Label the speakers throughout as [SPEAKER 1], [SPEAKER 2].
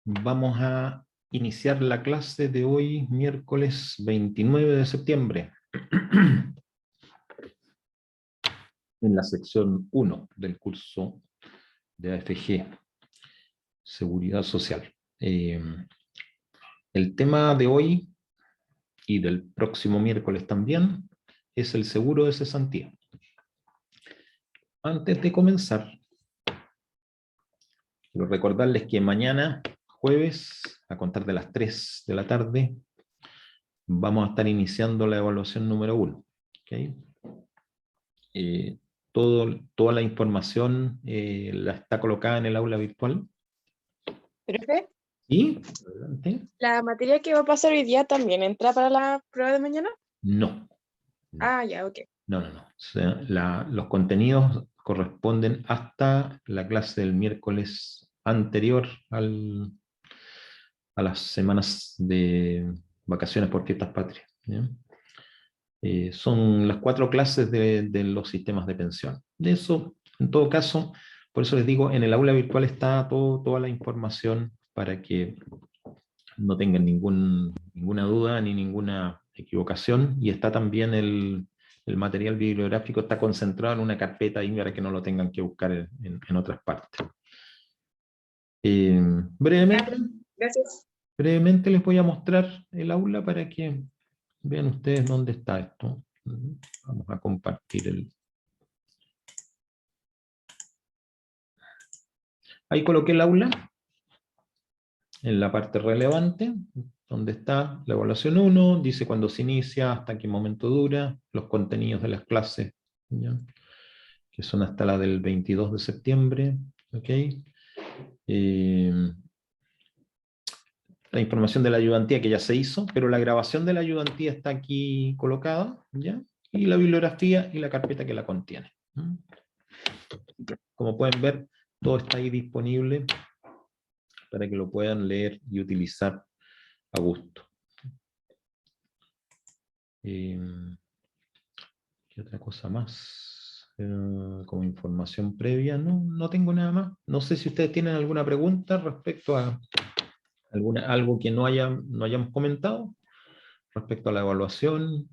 [SPEAKER 1] Vamos a iniciar la clase de hoy, miércoles 29 de septiembre, en la sección 1 del curso de AFG, Seguridad Social. El tema de hoy y del próximo miércoles también es el seguro de cesantía. Antes de comenzar, quiero recordarles que mañana, jueves, a contar de las 3 de la tarde, vamos a estar iniciando la evaluación número 1. ¿Okay? Toda la información la está colocada en el aula virtual.
[SPEAKER 2] ¿Profe?
[SPEAKER 1] ¿Sí? Adelante.
[SPEAKER 2] ¿La materia que va a pasar hoy día también entra para la prueba de mañana?
[SPEAKER 1] No.
[SPEAKER 2] Ah, ya, ok.
[SPEAKER 1] No. O sea, los contenidos corresponden hasta la clase del miércoles anterior a las semanas de vacaciones por fiestas patrias. ¿Bien? Son las 4 clases de los sistemas de pensión. De eso, en todo caso, por eso les digo, en el aula virtual está toda la información para que no tengan ninguna duda ni ninguna equivocación, y está también el material bibliográfico, está concentrado en una carpeta ahí para que no lo tengan que buscar en otras partes. Brevemente,
[SPEAKER 2] Gracias.
[SPEAKER 1] brevemente les voy a mostrar el aula para que vean ustedes dónde está esto. Vamos a compartir Ahí coloqué el aula en la parte relevante, donde está la evaluación 1, dice cuándo se inicia, hasta qué momento dura, los contenidos de las clases, ¿ya? Que son hasta la del 22 de septiembre. ¿Okay? La información de la ayudantía que ya se hizo, pero la grabación de la ayudantía está aquí colocada, ¿ya? Y la bibliografía y la carpeta que la contiene. Como pueden ver, todo está ahí disponible para que lo puedan leer y utilizar a gusto. ¿Qué otra cosa más? Como información previa, no tengo nada más. No sé si ustedes tienen alguna pregunta respecto a algo que no hayamos comentado, respecto a la evaluación.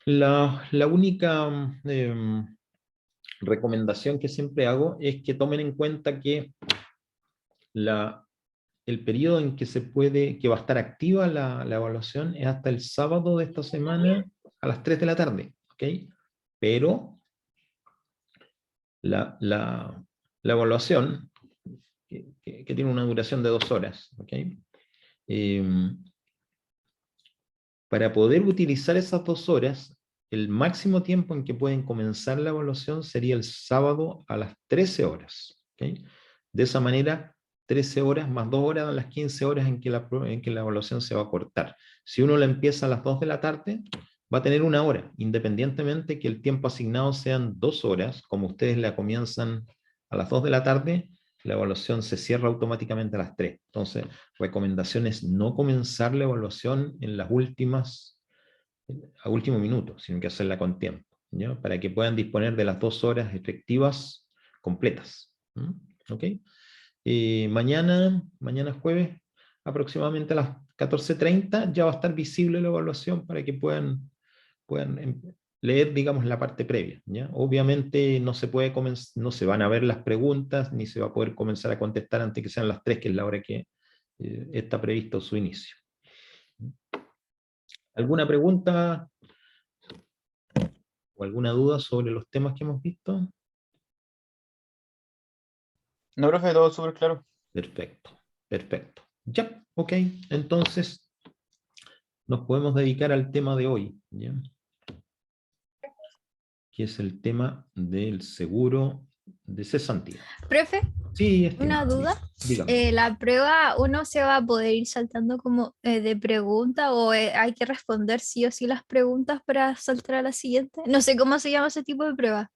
[SPEAKER 1] La única recomendación que siempre hago es que tomen en cuenta que el periodo en que que va a estar activa la evaluación es hasta el sábado de esta semana a las 3 de la tarde, ¿ok? Pero la evaluación, que tiene una duración de 2 horas, ¿ok? Para poder utilizar esas 2 horas, el máximo tiempo en que pueden comenzar la evaluación sería el sábado a las 13 horas, ¿ok? De esa manera, 13 horas más 2 horas a las 15 horas en que la evaluación se va a cortar. Si uno la empieza a las 2 de la tarde, va a tener 1 hora, independientemente que el tiempo asignado sean 2 horas, como ustedes la comienzan a las 2 de la tarde, la evaluación se cierra automáticamente a las 3. Entonces, recomendación es no comenzar la evaluación en las a último minuto, sino que hacerla con tiempo, ¿ya? Para que puedan disponer de las 2 horas efectivas completas. ¿Ok? Mañana jueves, aproximadamente a las 14:30, ya va a estar visible la evaluación para que puedan leer, digamos, la parte previa, ¿ya? Obviamente no se van a ver las preguntas, ni se va a poder comenzar a contestar antes que sean las 3, que es la hora que está previsto su inicio. ¿Alguna pregunta o alguna duda sobre los temas que hemos visto?
[SPEAKER 3] No, profe, todo súper claro.
[SPEAKER 1] Perfecto. Ya, ok. Entonces, nos podemos dedicar al tema de hoy, ¿ya? Que es el tema del seguro de cesantía.
[SPEAKER 4] Profe,
[SPEAKER 1] Sí,
[SPEAKER 4] una duda.
[SPEAKER 1] dígame.
[SPEAKER 4] ¿La prueba uno se va a poder ir saltando como de pregunta o hay que responder sí o sí las preguntas para saltar a la siguiente? No sé cómo se llama ese tipo de prueba.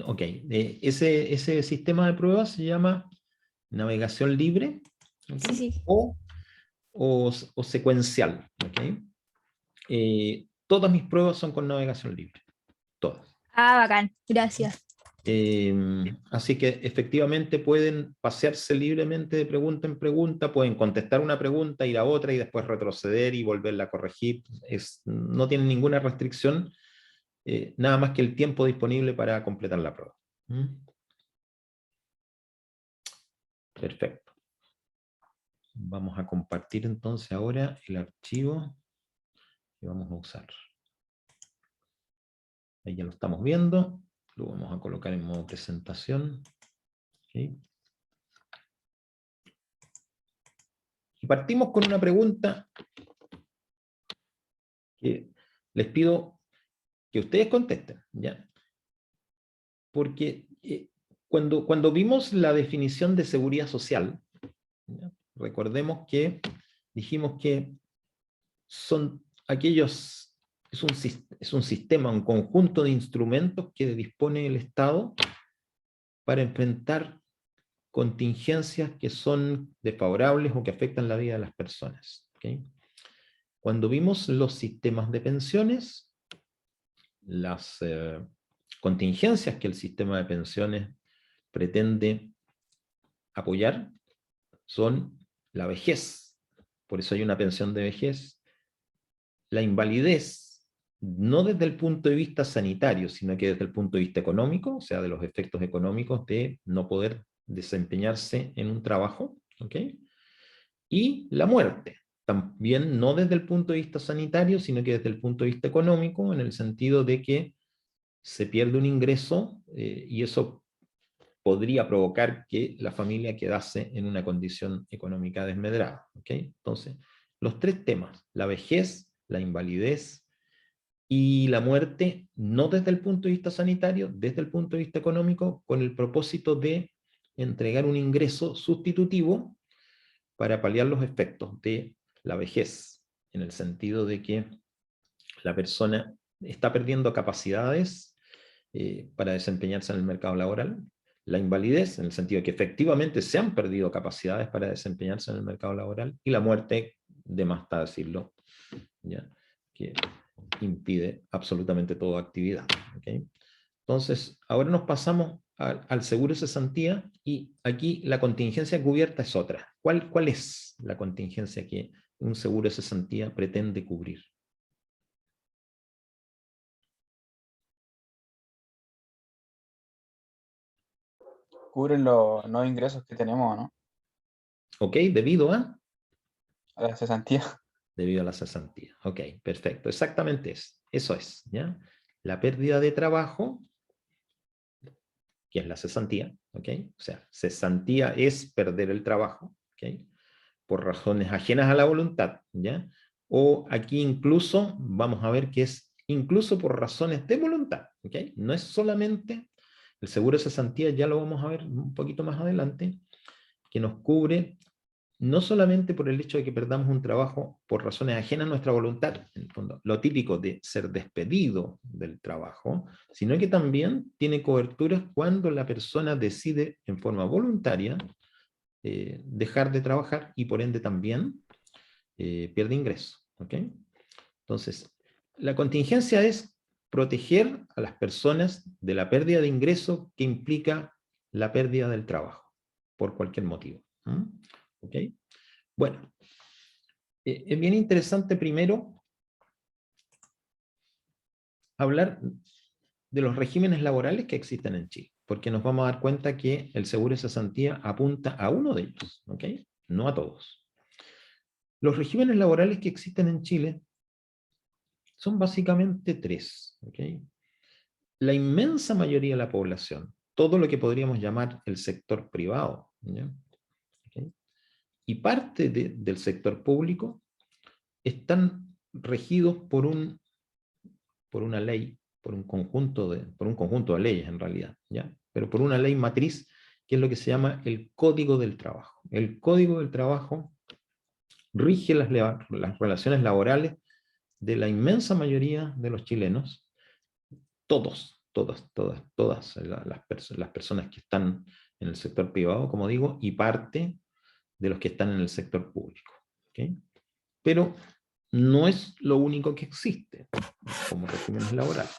[SPEAKER 1] Ok. Ese sistema de pruebas se llama navegación libre, ¿ok?
[SPEAKER 4] Sí.
[SPEAKER 1] o secuencial. ¿Ok? Todas mis pruebas son con navegación libre. Todas.
[SPEAKER 4] Ah, bacán. Gracias.
[SPEAKER 1] Así que efectivamente pueden pasearse libremente de pregunta en pregunta, pueden contestar una pregunta, ir a otra y después retroceder y volverla a corregir. No tienen ninguna restricción, nada más que el tiempo disponible para completar la prueba. Perfecto. Vamos a compartir entonces ahora el archivo que vamos a usar. Ahí ya lo estamos viendo. Lo vamos a colocar en modo presentación. ¿Okay? Y partimos con una pregunta que les pido que ustedes contesten, ¿ya? Porque cuando vimos la definición de seguridad social, ¿ya? Recordemos que dijimos que son aquellos, es un sistema, un conjunto de instrumentos que dispone el Estado para enfrentar contingencias que son desfavorables o que afectan la vida de las personas. ¿Okay? Cuando vimos los sistemas de pensiones, las contingencias que el sistema de pensiones pretende apoyar son la vejez, por eso hay una pensión de vejez, la invalidez, no desde el punto de vista sanitario, sino que desde el punto de vista económico, o sea, de los efectos económicos de no poder desempeñarse en un trabajo, ¿ok? Y la muerte, también no desde el punto de vista sanitario, sino que desde el punto de vista económico, en el sentido de que se pierde un ingreso y eso podría provocar que la familia quedase en una condición económica desmedrada. ¿Okay? Entonces, los tres temas, la vejez, la invalidez y la muerte, no desde el punto de vista sanitario, desde el punto de vista económico, con el propósito de entregar un ingreso sustitutivo para paliar los efectos de la vejez, en el sentido de que la persona está perdiendo capacidades para desempeñarse en el mercado laboral, la invalidez, en el sentido de que efectivamente se han perdido capacidades para desempeñarse en el mercado laboral, y la muerte, de más está decirlo, ¿ya? Que impide absolutamente toda actividad. ¿Okay? Entonces, ahora nos pasamos al seguro de cesantía, y aquí la contingencia cubierta es otra. ¿Cuál es la contingencia que un seguro de cesantía pretende cubrir?
[SPEAKER 3] Cubren los no ingresos que tenemos, ¿no?
[SPEAKER 1] ¿Ok? ¿Debido a?
[SPEAKER 3] A la cesantía.
[SPEAKER 1] Debido a la cesantía. Ok, perfecto. Exactamente eso es, ¿ya? La pérdida de trabajo, que es la cesantía, ¿ok? O sea, cesantía es perder el trabajo, ¿ok? Por razones ajenas a la voluntad, ¿ya? O aquí incluso, vamos a ver que es incluso por razones de voluntad, ¿ok? No es solamente, el seguro de cesantía, ya lo vamos a ver un poquito más adelante, que nos cubre no solamente por el hecho de que perdamos un trabajo por razones ajenas a nuestra voluntad, en el fondo, lo típico de ser despedido del trabajo, sino que también tiene coberturas cuando la persona decide en forma voluntaria dejar de trabajar y por ende también pierde ingresos. ¿Okay? Entonces, la contingencia es proteger a las personas de la pérdida de ingreso que implica la pérdida del trabajo, por cualquier motivo. ¿Ok? Bueno, es bien interesante primero hablar de los regímenes laborales que existen en Chile, porque nos vamos a dar cuenta que el seguro de cesantía apunta a uno de ellos, ¿ok? No a todos. Los regímenes laborales que existen en Chile son básicamente tres, ¿ok? La inmensa mayoría de la población, todo lo que podríamos llamar el sector privado, ¿ya? ¿Okay? Y parte del sector público están regidos por una ley, por un conjunto de leyes en realidad, ¿ya? Pero por una ley matriz, que es lo que se llama el Código del Trabajo. El Código del Trabajo rige las relaciones laborales de la inmensa mayoría de los chilenos, todas las personas que están en el sector privado, como digo, y parte de los que están en el sector público. ¿Okay? Pero no es lo único que existe como regímenes laborales.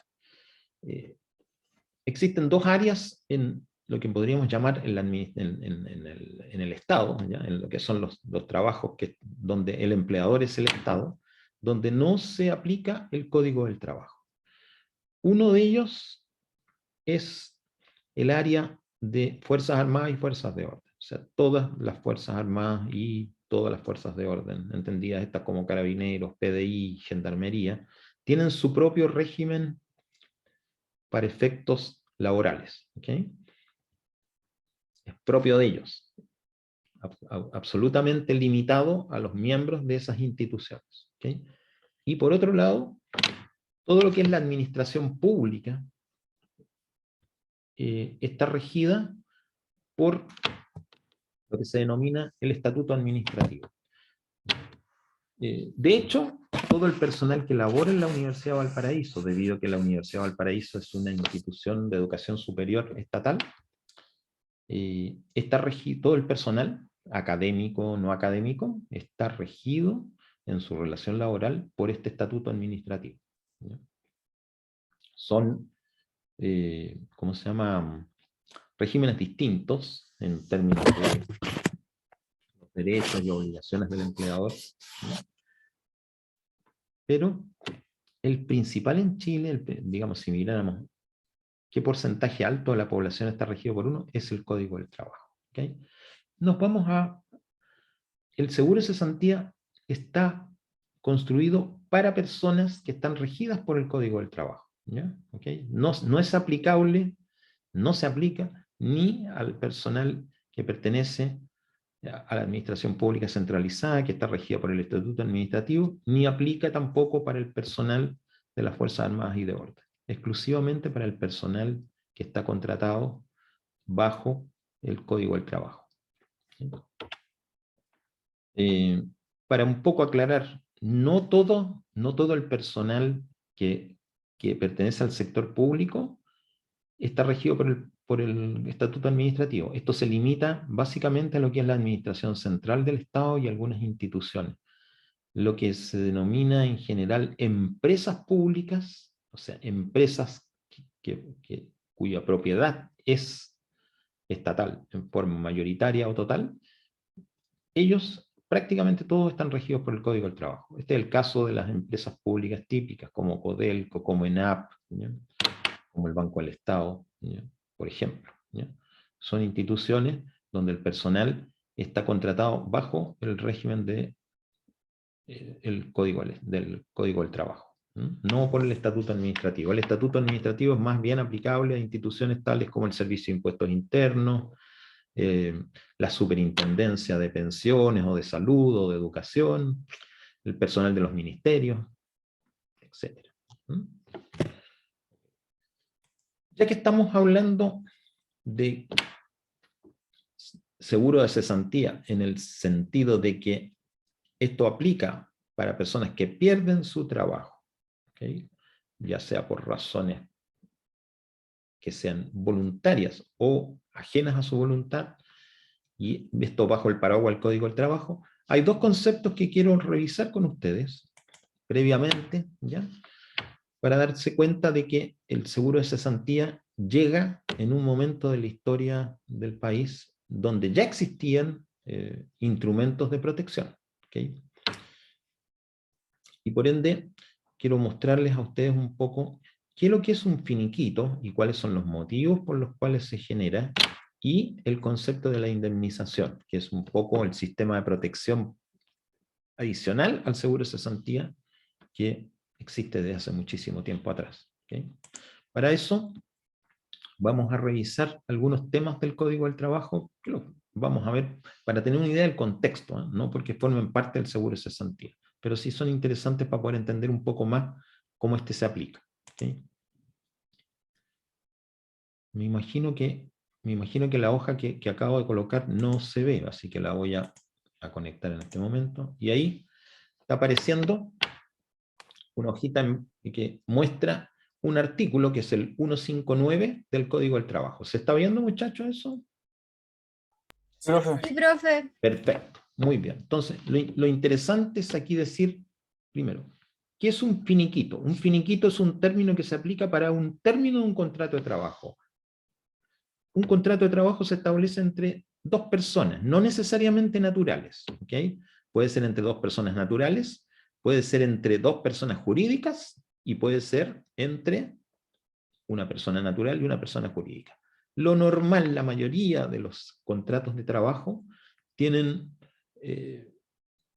[SPEAKER 1] existen dos áreas en lo que podríamos llamar en el Estado, ¿ya? En lo que son los trabajos donde el empleador es el Estado, donde no se aplica el Código del Trabajo. Uno de ellos es el área de Fuerzas Armadas y Fuerzas de Orden. O sea, todas las Fuerzas Armadas y todas las Fuerzas de Orden, entendidas estas como Carabineros, PDI, Gendarmería, tienen su propio régimen para efectos laborales. ¿Okay? Es propio de ellos. Absolutamente limitado a los miembros de esas instituciones. ¿Okay? Y por otro lado, todo lo que es la administración pública está regida por lo que se denomina el estatuto administrativo. De hecho, todo el personal que labora en la Universidad de Valparaíso, debido a que la Universidad de Valparaíso es una institución de educación superior estatal, está regido, todo el personal, académico, no académico, está regido en su relación laboral por este estatuto administrativo. ¿Ya? Son, ¿cómo se llama? Regímenes distintos en términos de los derechos y obligaciones del empleador, ¿no? Pero el principal en Chile, digamos, si miráramos qué porcentaje alto de la población está regido por uno, es el Código del Trabajo. ¿Okay? Nos vamos a... El seguro de cesantía está construido para personas que están regidas por el Código del Trabajo. ¿Ya? ¿Okay? No es aplicable, no se aplica ni al personal que pertenece a la administración pública centralizada, que está regida por el Estatuto Administrativo, ni aplica tampoco para el personal de las Fuerzas Armadas y de Orden. Exclusivamente para el personal que está contratado bajo el Código del Trabajo. Para un poco aclarar, no todo el personal que pertenece al sector público está regido por el Estatuto Administrativo. Esto se limita básicamente a lo que es la administración central del Estado y algunas instituciones. Lo que se denomina en general empresas públicas, o sea, empresas cuya propiedad es estatal, en forma mayoritaria o total, ellos prácticamente todos están regidos por el Código del Trabajo. Este es el caso de las empresas públicas típicas, como Codelco, como ENAP, ¿ya? Como el Banco del Estado, ¿ya? Por ejemplo. ¿Ya? Son instituciones donde el personal está contratado bajo el régimen del Código del Trabajo, no por el Estatuto Administrativo. El Estatuto Administrativo es más bien aplicable a instituciones tales como el Servicio de Impuestos Internos, la Superintendencia de Pensiones o de Salud o de Educación, el personal de los ministerios, etc. Ya que estamos hablando de seguro de cesantía en el sentido de que esto aplica para personas que pierden su trabajo, ¿okay? Ya sea por razones que sean voluntarias o ajenas a su voluntad, y esto bajo el paraguas del Código del Trabajo, hay dos conceptos que quiero revisar con ustedes previamente, ¿ya? Para darse cuenta de que el seguro de cesantía llega en un momento de la historia del país donde ya existían instrumentos de protección. ¿Okay? Y por ende, quiero mostrarles a ustedes un poco qué es lo que es un finiquito y cuáles son los motivos por los cuales se genera, y el concepto de la indemnización, que es un poco el sistema de protección adicional al seguro de cesantía que existe desde hace muchísimo tiempo atrás. ¿Okay? Para eso, vamos a revisar algunos temas del Código del Trabajo, que los vamos a ver para tener una idea del contexto, ¿eh? No porque formen parte del seguro de cesantía, pero sí son interesantes para poder entender un poco más cómo este se aplica. ¿Okay? Me imagino que la hoja que acabo de colocar no se ve, así que la voy a conectar en este momento, y ahí está apareciendo una hojita que muestra un artículo que es el 159 del Código del Trabajo. ¿Se está viendo, muchachos, eso?
[SPEAKER 3] Sí, profe.
[SPEAKER 4] Sí, profe.
[SPEAKER 1] Perfecto, muy bien. Entonces, lo interesante es aquí decir, primero, ¿Qué es un finiquito? Un finiquito es un término que se aplica para un término de un contrato de trabajo. Un contrato de trabajo se establece entre dos personas, no necesariamente naturales, ¿ok? Puede ser entre dos personas naturales, puede ser entre dos personas jurídicas y puede ser entre una persona natural y una persona jurídica. Lo normal, la mayoría de los contratos de trabajo tienen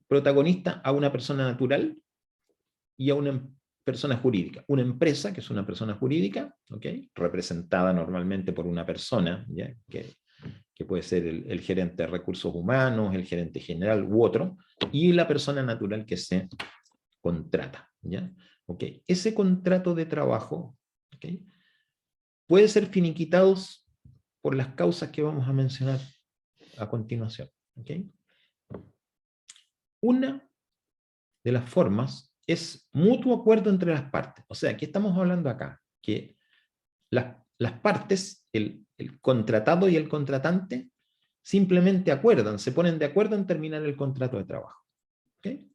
[SPEAKER 1] protagonista a una persona natural y a una persona jurídica. Una empresa, que es una persona jurídica, ¿okay? Representada normalmente por una persona, ¿ya? Que puede ser el gerente de recursos humanos, el gerente general u otro, y la persona natural que se contrata. ¿Ya? ¿Okay? Ese contrato de trabajo, ¿okay? Puede ser finiquitado por las causas que vamos a mencionar a continuación. ¿Okay? Una de las formas es mutuo acuerdo entre las partes. O sea, ¿qué estamos hablando acá? Que las partes, el contratado y el contratante, simplemente acuerdan, se ponen de acuerdo en terminar el contrato de trabajo. ¿Okay?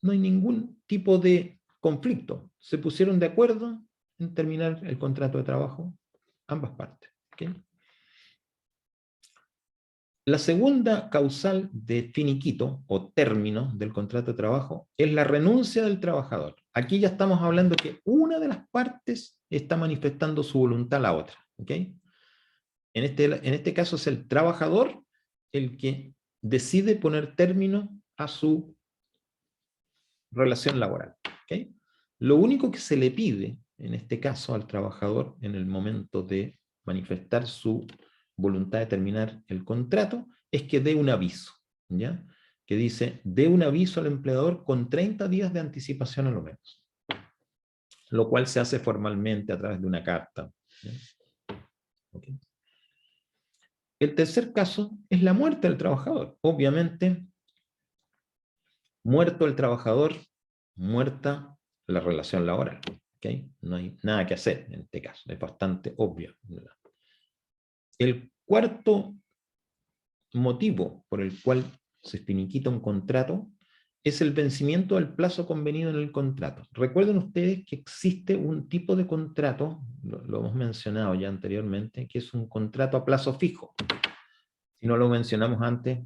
[SPEAKER 1] No hay ningún tipo de conflicto. Se pusieron de acuerdo en terminar el contrato de trabajo, ambas partes. ¿Okay? La segunda causal de finiquito o término del contrato de trabajo es la renuncia del trabajador. Aquí ya estamos hablando que una de las partes está manifestando su voluntad a la otra. ¿Okay? En este caso es el trabajador el que decide poner término a su relación laboral. ¿Okay? Lo único que se le pide en este caso al trabajador en el momento de manifestar su voluntad de terminar el contrato es que dé un aviso, ¿ya? Que dice, dé un aviso al empleador con 30 días de anticipación a lo menos, lo cual se hace formalmente a través de una carta. ¿Okay? El tercer caso es la muerte del trabajador. Obviamente, muerto el trabajador, muerta la relación laboral. ¿Okay? No hay nada que hacer en este caso, es bastante obvio. El cuarto motivo por el cual se finiquita un contrato es el vencimiento del plazo convenido en el contrato. Recuerden ustedes que existe un tipo de contrato, lo hemos mencionado ya anteriormente, que es un contrato a plazo fijo. Si no lo mencionamos antes,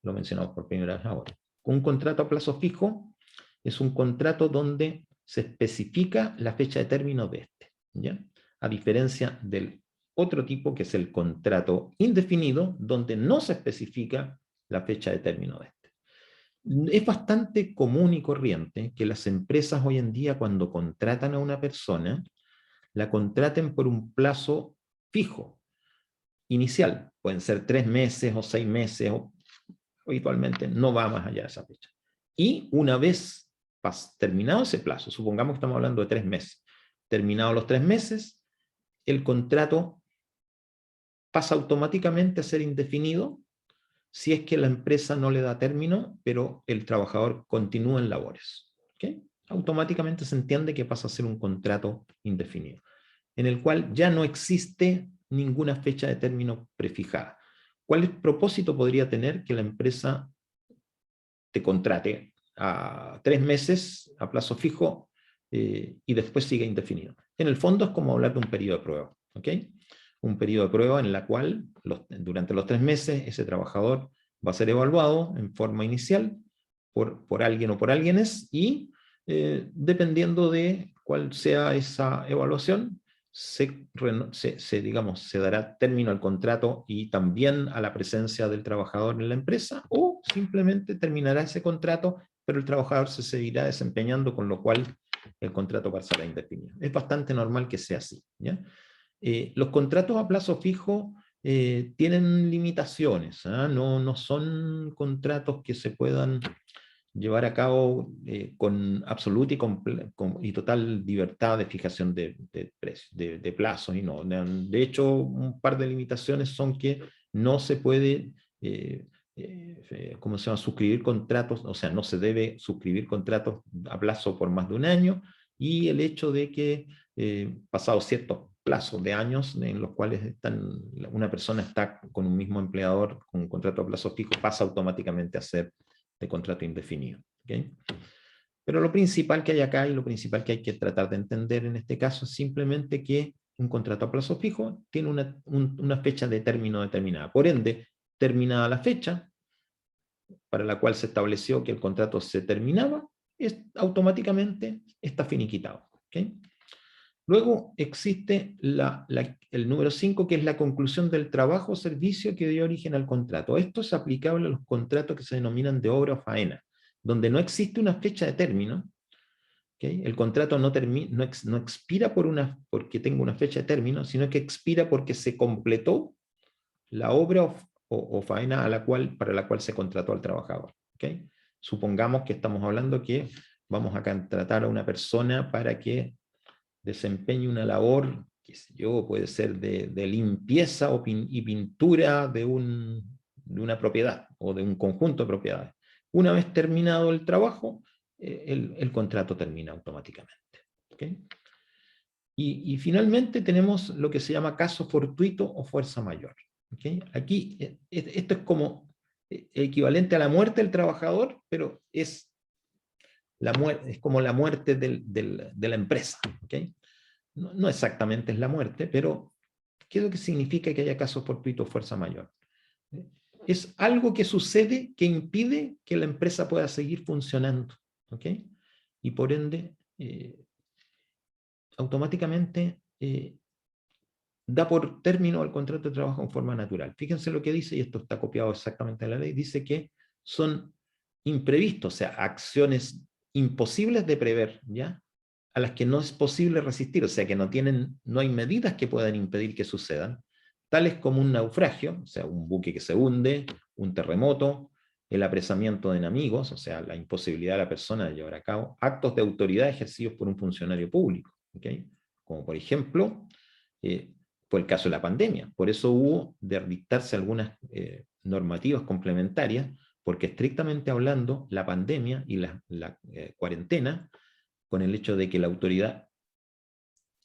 [SPEAKER 1] lo mencionamos por primera vez ahora. Un contrato a plazo fijo es un contrato donde se especifica la fecha de término de este, ¿ya? A diferencia del otro tipo, que es el contrato indefinido, donde no se especifica la fecha de término de este. Es bastante común y corriente que las empresas hoy en día, cuando contratan a una persona, la contraten por un plazo fijo, inicial. Pueden ser 3 meses o 6 meses, o habitualmente no va más allá de esa fecha. Y una vez terminado ese plazo, supongamos que estamos hablando de 3 meses, terminados los 3 meses, el contrato pasa automáticamente a ser indefinido si es que la empresa no le da término, pero el trabajador continúa en labores. ¿Okay? Automáticamente se entiende que pasa a ser un contrato indefinido, en el cual ya no existe ninguna fecha de término prefijada. ¿Cuál propósito podría tener que la empresa te contrate a 3 meses a plazo fijo y después siga indefinido? En el fondo es como hablar de un periodo de prueba. ¿Okay? Un periodo de prueba en la cual durante los 3 meses ese trabajador va a ser evaluado en forma inicial por alguien o por alguienes y dependiendo de cuál sea esa evaluación, se dará término al contrato y también a la presencia del trabajador en la empresa, o simplemente terminará ese contrato, pero el trabajador se seguirá desempeñando, con lo cual el contrato pasará indefinido. Es bastante normal que sea así, ¿ya? Los contratos a plazo fijo tienen limitaciones, ¿eh? No son contratos que se puedan llevar a cabo con absoluta y total libertad de fijación de plazos. Y no. De hecho, un par de limitaciones son que no se puede ¿cómo se llama? Suscribir contratos, o sea, no se debe suscribir contratos a plazo por más de un año, y el hecho de que pasados ciertos plazos de años en los cuales una persona está con un mismo empleador con un contrato a plazo fijo, pasa automáticamente a ser de contrato indefinido. ¿Okay? Pero lo principal que hay acá y lo principal que hay que tratar de entender en este caso es simplemente que un contrato a plazo fijo tiene una fecha de término determinada. Por ende, terminada la fecha para la cual se estableció que el contrato se terminaba, automáticamente está finiquitado. ¿Okay? Luego existe el número 5, que es la conclusión del trabajo o servicio que dio origen al contrato. Esto es aplicable a los contratos que se denominan de obra o faena, donde no existe una fecha de término. ¿Okay? El contrato no expira porque tenga una fecha de término, sino que expira porque se completó la obra o faena para la cual se contrató al trabajador. ¿Okay? Supongamos que estamos hablando que vamos a contratar a una persona para que desempeñe una labor, qué sé yo, puede ser de limpieza y pintura de una propiedad o de un conjunto de propiedades. Una vez terminado el trabajo, el contrato termina automáticamente. ¿Okay? Y finalmente tenemos lo que se llama caso fortuito o fuerza mayor. ¿Okay? Aquí esto es como equivalente a la muerte del trabajador, pero es como la muerte de la empresa. ¿Okay? No exactamente es la muerte, pero ¿qué es lo que significa que haya caso fortuito o fuerza mayor? Es algo que sucede que impide que la empresa pueda seguir funcionando. ¿Okay? Y por ende, automáticamente da por término al contrato de trabajo en forma natural. Fíjense lo que dice, y esto está copiado exactamente en la ley, dice que son imprevistos, o sea, acciones imposibles de prever, ¿ya? A las que no es posible resistir, o sea, que no hay medidas que puedan impedir que sucedan, tales como un naufragio, o sea, un buque que se hunde, un terremoto, el apresamiento de enemigos, o sea, la imposibilidad de la persona de llevar a cabo actos de autoridad ejercidos por un funcionario público, ¿okay? Como por ejemplo, fue el caso de la pandemia. Por eso hubo de dictarse algunas normativas complementarias, porque estrictamente hablando, la pandemia y la cuarentena, con el hecho de que la autoridad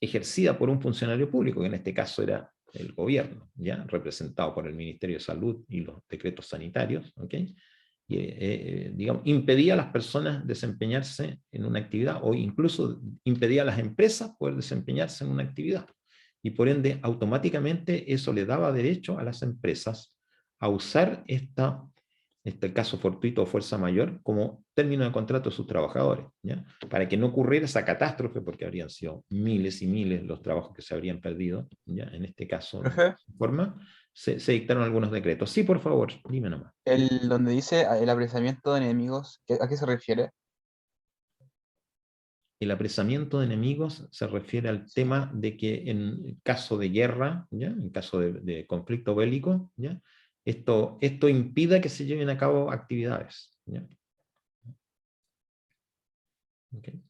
[SPEAKER 1] ejercida por un funcionario público, que en este caso era el gobierno, ¿ya? Representado por el Ministerio de Salud y los decretos sanitarios, ¿okay? Digamos, impedía a las personas desempeñarse en una actividad, o incluso impedía a las empresas poder desempeñarse en una actividad. Y por ende, automáticamente eso le daba derecho a las empresas a usar este caso fortuito o fuerza mayor como término de contrato de sus trabajadores, ¿ya? Para que no ocurriera esa catástrofe, porque habrían sido miles y miles los trabajos que se habrían perdido, ¿ya? En este caso, de forma, se dictaron algunos decretos. Sí, por favor, dime nomás.
[SPEAKER 3] Donde dice el apresamiento de enemigos, ¿a qué se refiere?
[SPEAKER 1] El apresamiento de enemigos se refiere al tema de que en caso de guerra, ¿ya? En caso de conflicto bélico, ¿ya? Esto impida que se lleven a cabo actividades, ¿ya? Okay.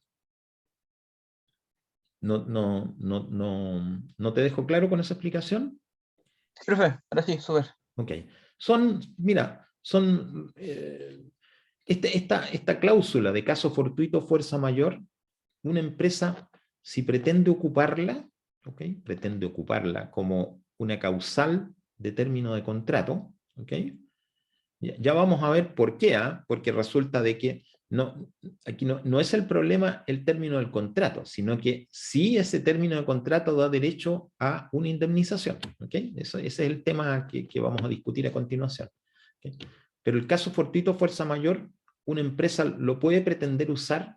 [SPEAKER 1] ¿No te dejo claro con esa explicación?
[SPEAKER 3] Sí, profe, ahora sí, súper.
[SPEAKER 1] Ok. Mira, esta cláusula de caso fortuito fuerza mayor, una empresa, si pretende ocuparla, ¿okay? Pretende ocuparla como una causal de término de contrato, ¿okay? Ya vamos a ver por qué, porque resulta de que aquí no es el problema el término del contrato, sino que sí ese término de contrato da derecho a una indemnización. ¿Okay? Ese es el tema que vamos a discutir a continuación. ¿Okay? Pero el caso fortuito fuerza mayor, una empresa lo puede pretender usar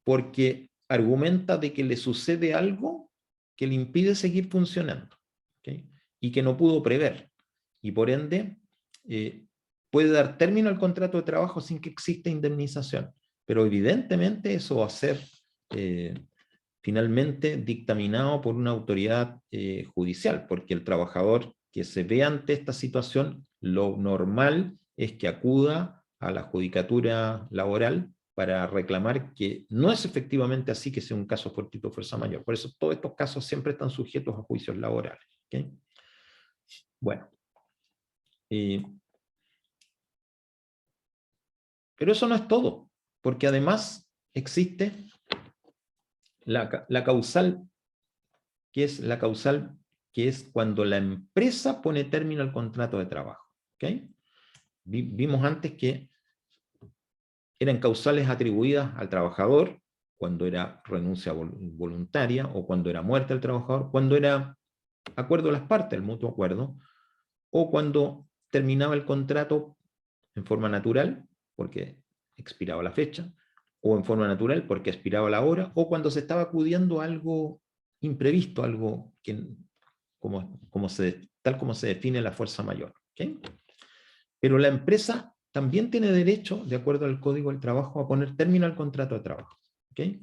[SPEAKER 1] porque argumenta de que le sucede algo que le impide seguir funcionando, ¿okay? Y que no pudo prever. Y por ende, puede dar término al contrato de trabajo sin que exista indemnización. Pero evidentemente eso va a ser finalmente dictaminado por una autoridad judicial, porque el trabajador que se ve ante esta situación, lo normal es que acuda a la judicatura laboral para reclamar que no es efectivamente así, que sea un caso fortuito fuerza mayor. Por eso todos estos casos siempre están sujetos a juicios laborales. ¿Okay? Bueno. Pero eso no es todo, porque además existe la causal, que es cuando la empresa pone término al contrato de trabajo. ¿Okay? Vimos antes que eran causales atribuidas al trabajador, cuando era renuncia voluntaria, o cuando era muerte del trabajador, cuando era acuerdo de las partes, el mutuo acuerdo, o cuando terminaba el contrato en forma natural, porque expiraba la fecha, o en forma natural, porque expiraba la hora, o cuando se estaba acudiendo a algo imprevisto, algo que, tal como se define la fuerza mayor. ¿Okay? Pero la empresa también tiene derecho, de acuerdo al Código del Trabajo, a poner término al contrato de trabajo. ¿Okay?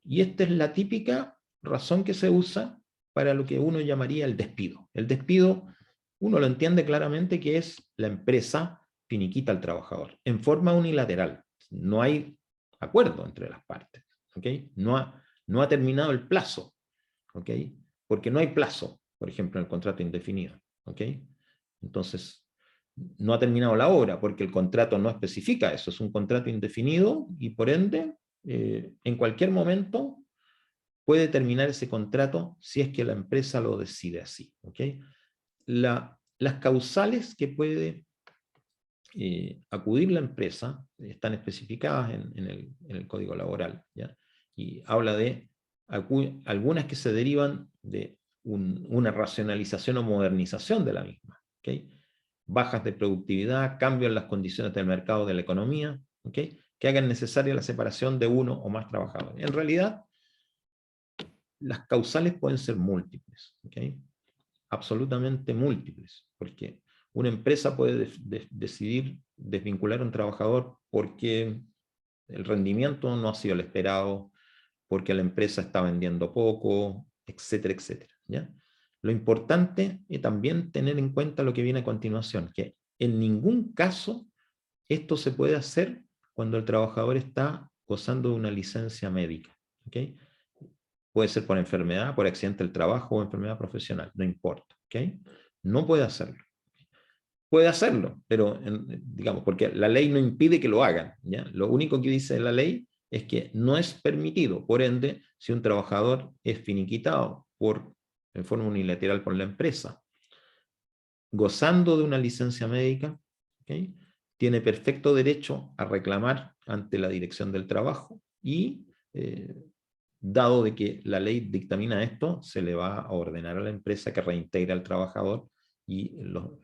[SPEAKER 1] Y esta es la típica razón que se usa para lo que uno llamaría el despido. El despido, uno lo entiende claramente que es la empresa finiquita al trabajador, en forma unilateral. No hay acuerdo entre las partes. ¿Okay? No ha terminado el plazo. ¿Okay? Porque no hay plazo, por ejemplo, en el contrato indefinido. ¿Okay? Entonces, no ha terminado la obra, porque el contrato no especifica eso, es un contrato indefinido y por ende, en cualquier momento puede terminar ese contrato si es que la empresa lo decide así. ¿Okay? Las causales que puede acudir la empresa están especificadas en el Código Laboral, ¿ya? Y habla de algunas que se derivan de una racionalización o modernización de la misma. ¿Okay? Bajas de productividad, cambios en las condiciones del mercado de la economía, ¿okay? Que hagan necesaria la separación de uno o más trabajadores. En realidad, las causales pueden ser múltiples, ¿okay? Absolutamente múltiples, porque una empresa puede decidir desvincular a un trabajador porque el rendimiento no ha sido el esperado, porque la empresa está vendiendo poco, etcétera, etcétera. ¿Ya? Lo importante es también tener en cuenta lo que viene a continuación, que en ningún caso esto se puede hacer cuando el trabajador está gozando de una licencia médica. ¿Okay? Puede ser por enfermedad, por accidente del trabajo o enfermedad profesional, no importa. ¿Okay? No puede hacerlo. Puede hacerlo, pero digamos, porque la ley no impide que lo hagan. ¿Ya? Lo único que dice la ley es que no es permitido. Por ende, si un trabajador es finiquitado en forma unilateral por la empresa, gozando de una licencia médica, ¿okay? Tiene perfecto derecho a reclamar ante la Dirección del Trabajo y, dado de que la ley dictamina esto, se le va a ordenar a la empresa que reintegre al trabajador y no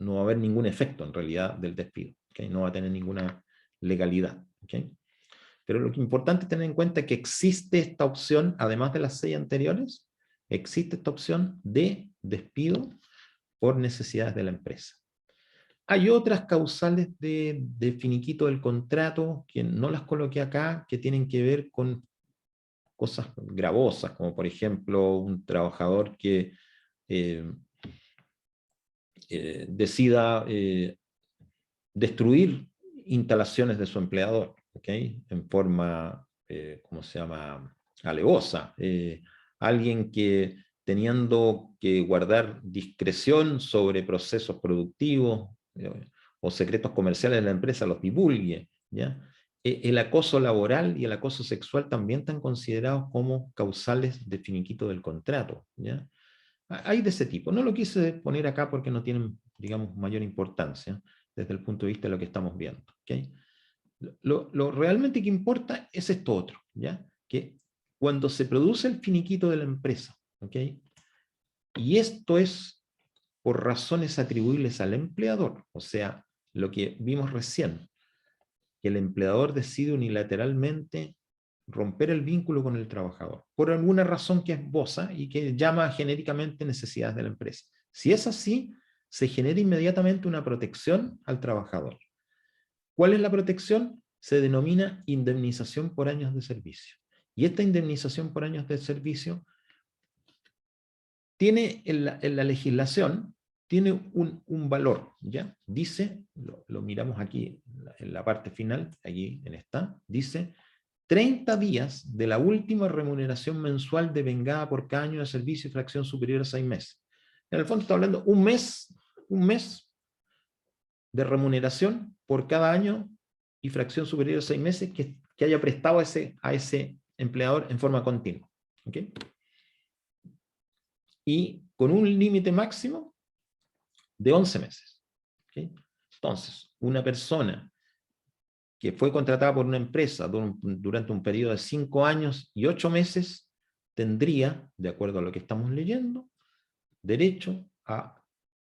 [SPEAKER 1] va a haber ningún efecto en realidad del despido. ¿Okay? No va a tener ninguna legalidad. ¿Okay? Pero lo que es importante es tener en cuenta que existe esta opción, además de las 6 anteriores, existe esta opción de despido por necesidades de la empresa. Hay otras causales de finiquito del contrato, que no las coloqué acá, que tienen que ver con cosas gravosas, como por ejemplo un trabajador que decida destruir instalaciones de su empleador, ¿okay? En forma, ¿cómo se llama?, alevosa. Alguien que teniendo que guardar discreción sobre procesos productivos o secretos comerciales de la empresa, los divulgue, ¿ya? El acoso laboral y el acoso sexual también están considerados como causales de finiquito del contrato, ¿ya? Hay de ese tipo. No lo quise poner acá porque no tienen, digamos, mayor importancia desde el punto de vista de lo que estamos viendo. ¿Okay? Lo realmente que importa es esto otro, ¿ya? Que cuando se produce el finiquito de la empresa, ¿okay? Y esto es por razones atribuibles al empleador, o sea, lo que vimos recién, que el empleador decide unilateralmente romper el vínculo con el trabajador, por alguna razón que es esboza y que llama genéricamente necesidades de la empresa. Si es así, se genera inmediatamente una protección al trabajador. ¿Cuál es la protección? Se denomina indemnización por años de servicio. Y esta indemnización por años de servicio tiene en la legislación, tiene un valor, ¿ya? Dice, lo miramos aquí en la parte final, aquí en esta, dice 30 días de la última remuneración mensual devengada por cada año de servicio y fracción superior a 6 meses. En el fondo está hablando un mes de remuneración por cada año y fracción superior a 6 meses que haya prestado a ese empleador en forma continua. ¿Okay? Y con un límite máximo de 11 meses. ¿Okay? Entonces, una persona que fue contratada por una empresa durante un periodo de 5 años y 8 meses, tendría, de acuerdo a lo que estamos leyendo, derecho a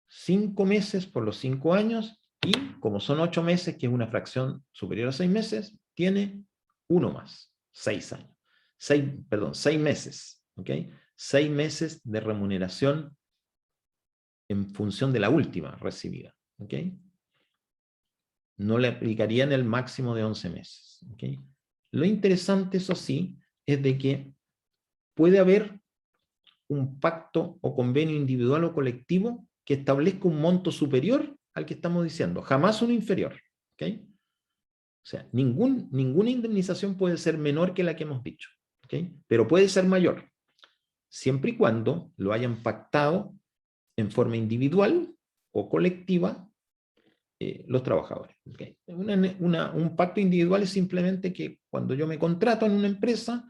[SPEAKER 1] 5 meses por los 5 años, y como son 8 meses, que es una fracción superior a 6 meses, tiene uno más, 6 años. 6 meses, ¿ok? 6 meses de remuneración en función de la última recibida, ¿ok? No le aplicarían el máximo de 11 meses, ¿ok? Lo interesante, eso sí, es de que puede haber un pacto o convenio individual o colectivo que establezca un monto superior al que estamos diciendo, jamás uno inferior, ¿ok? O sea, ninguna indemnización puede ser menor que la que hemos dicho, ¿ok? Pero puede ser mayor, siempre y cuando lo hayan pactado en forma individual o colectiva los trabajadores, ¿okay? Un pacto individual es simplemente que cuando yo me contrato en una empresa,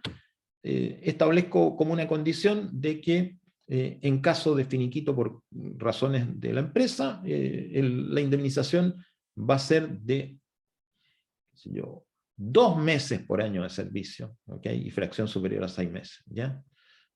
[SPEAKER 1] establezco como una condición de que en caso de finiquito por razones de la empresa, la indemnización va a ser de 2 meses por año de servicio, ¿okay? Y fracción superior a 6 meses, ¿ya?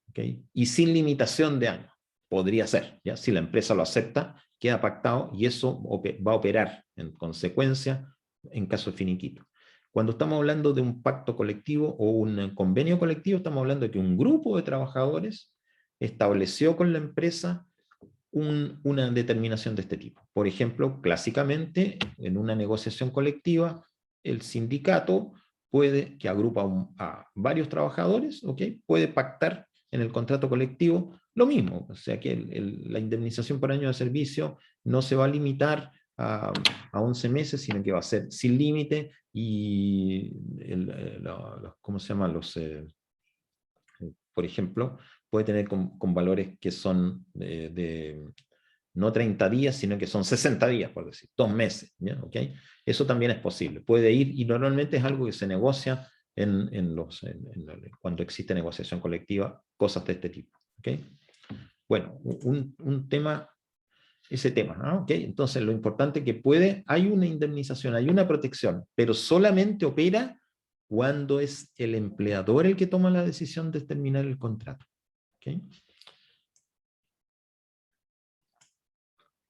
[SPEAKER 1] ¿Okay? Y sin limitación de años, podría ser, ¿ya? Si la empresa lo acepta, queda pactado y eso va a operar en consecuencia en caso de finiquito. Cuando estamos hablando de un pacto colectivo o un convenio colectivo, estamos hablando de que un grupo de trabajadores estableció con la empresa una determinación de este tipo. Por ejemplo, clásicamente, en una negociación colectiva, el sindicato puede, que agrupa a varios trabajadores, ¿okay? Puede pactar en el contrato colectivo lo mismo, o sea que la indemnización por año de servicio no se va a limitar a 11 meses, sino que va a ser sin límite, y ¿cómo se llama? Por ejemplo, puede tener con valores que son no 30 días, sino que son 60 días, por decir, 2 meses, ¿ya? ¿Okay? Eso también es posible, puede ir, y normalmente es algo que se negocia cuando existe negociación colectiva, cosas de este tipo, ¿okay? Bueno, un tema, ese tema, ¿no? ¿Okay? Entonces lo importante es que hay una indemnización, hay una protección, pero solamente opera cuando es el empleador el que toma la decisión de terminar el contrato, ¿okay?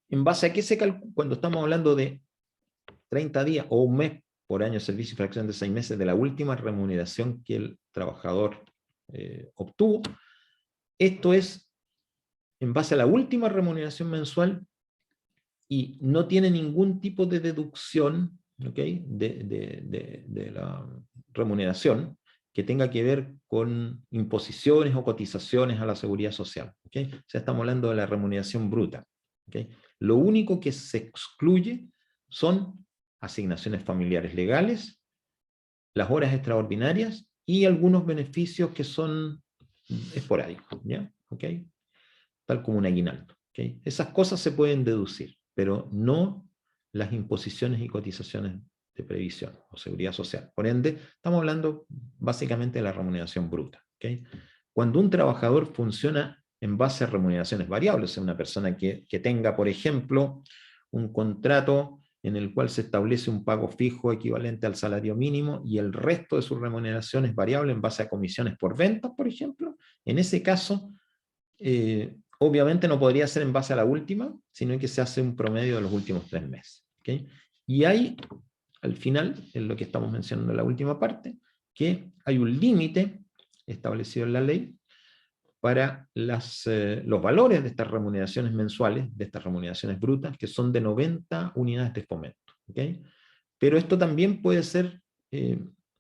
[SPEAKER 1] ¿En base a qué se calcula cuando estamos hablando de 30 días o un mes por año de servicio y fracción de 6 meses de la última remuneración que el trabajador obtuvo? Esto es en base a la última remuneración mensual y no tiene ningún tipo de deducción, ¿okay? de la remuneración que tenga que ver con imposiciones o cotizaciones a la seguridad social, ¿okay? O sea, estamos hablando de la remuneración bruta, ¿okay? Lo único que se excluye son asignaciones familiares legales, las horas extraordinarias y algunos beneficios que son esporádicos, ¿ya? ¿Okay? Tal como un aguinaldo, ¿okay? Esas cosas se pueden deducir, pero no las imposiciones y cotizaciones de previsión o seguridad social. Por ende, estamos hablando básicamente de la remuneración bruta, ¿okay? Cuando un trabajador funciona en base a remuneraciones variables, o sea, una persona que tenga, por ejemplo, un contrato en el cual se establece un pago fijo equivalente al salario mínimo y el resto de su remuneración es variable en base a comisiones por ventas, por ejemplo, en ese caso, obviamente no podría ser en base a la última, sino que se hace un promedio de los últimos 3 meses, ¿okay? Y hay, al final, en lo que estamos mencionando en la última parte, que hay un límite establecido en la ley para los valores de estas remuneraciones mensuales, de estas remuneraciones brutas, que son de 90 unidades de fomento, ¿okay? Pero esto también puede ser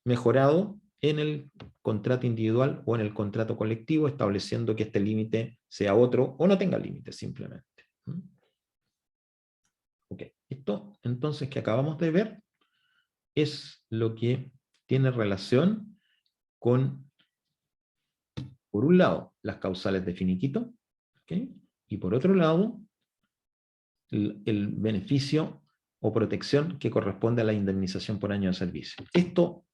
[SPEAKER 1] mejorado en el contrato individual o en el contrato colectivo, estableciendo que este límite sea otro o no tenga límite simplemente. Ok, esto entonces que acabamos de ver es lo que tiene relación con, por un lado, las causales de finiquito, ¿okay? Y por otro lado, el beneficio o protección que corresponde a la indemnización por año de servicio. Esto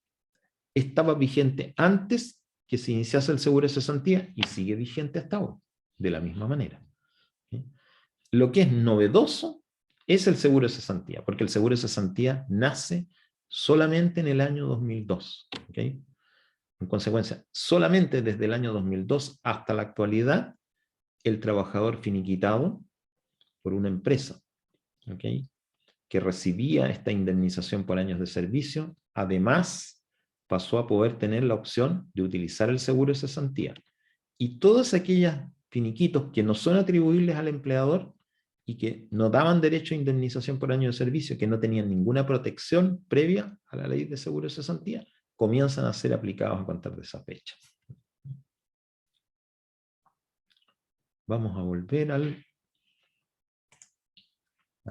[SPEAKER 1] estaba vigente antes que se iniciase el seguro de cesantía y sigue vigente hasta ahora, de la misma manera. ¿Sí? Lo que es novedoso es el seguro de cesantía, porque el seguro de cesantía nace solamente en el año 2002. ¿Ok? En consecuencia, solamente desde el año 2002 hasta la actualidad, el trabajador finiquitado por una empresa, ¿ok?, que recibía esta indemnización por años de servicio, además pasó a poder tener la opción de utilizar el seguro de cesantía. Y todas aquellas finiquitos que no son atribuibles al empleador y que no daban derecho a indemnización por año de servicio, que no tenían ninguna protección previa a la ley de seguro de cesantía, comienzan a ser aplicados a contar de esa fecha. Vamos a volver a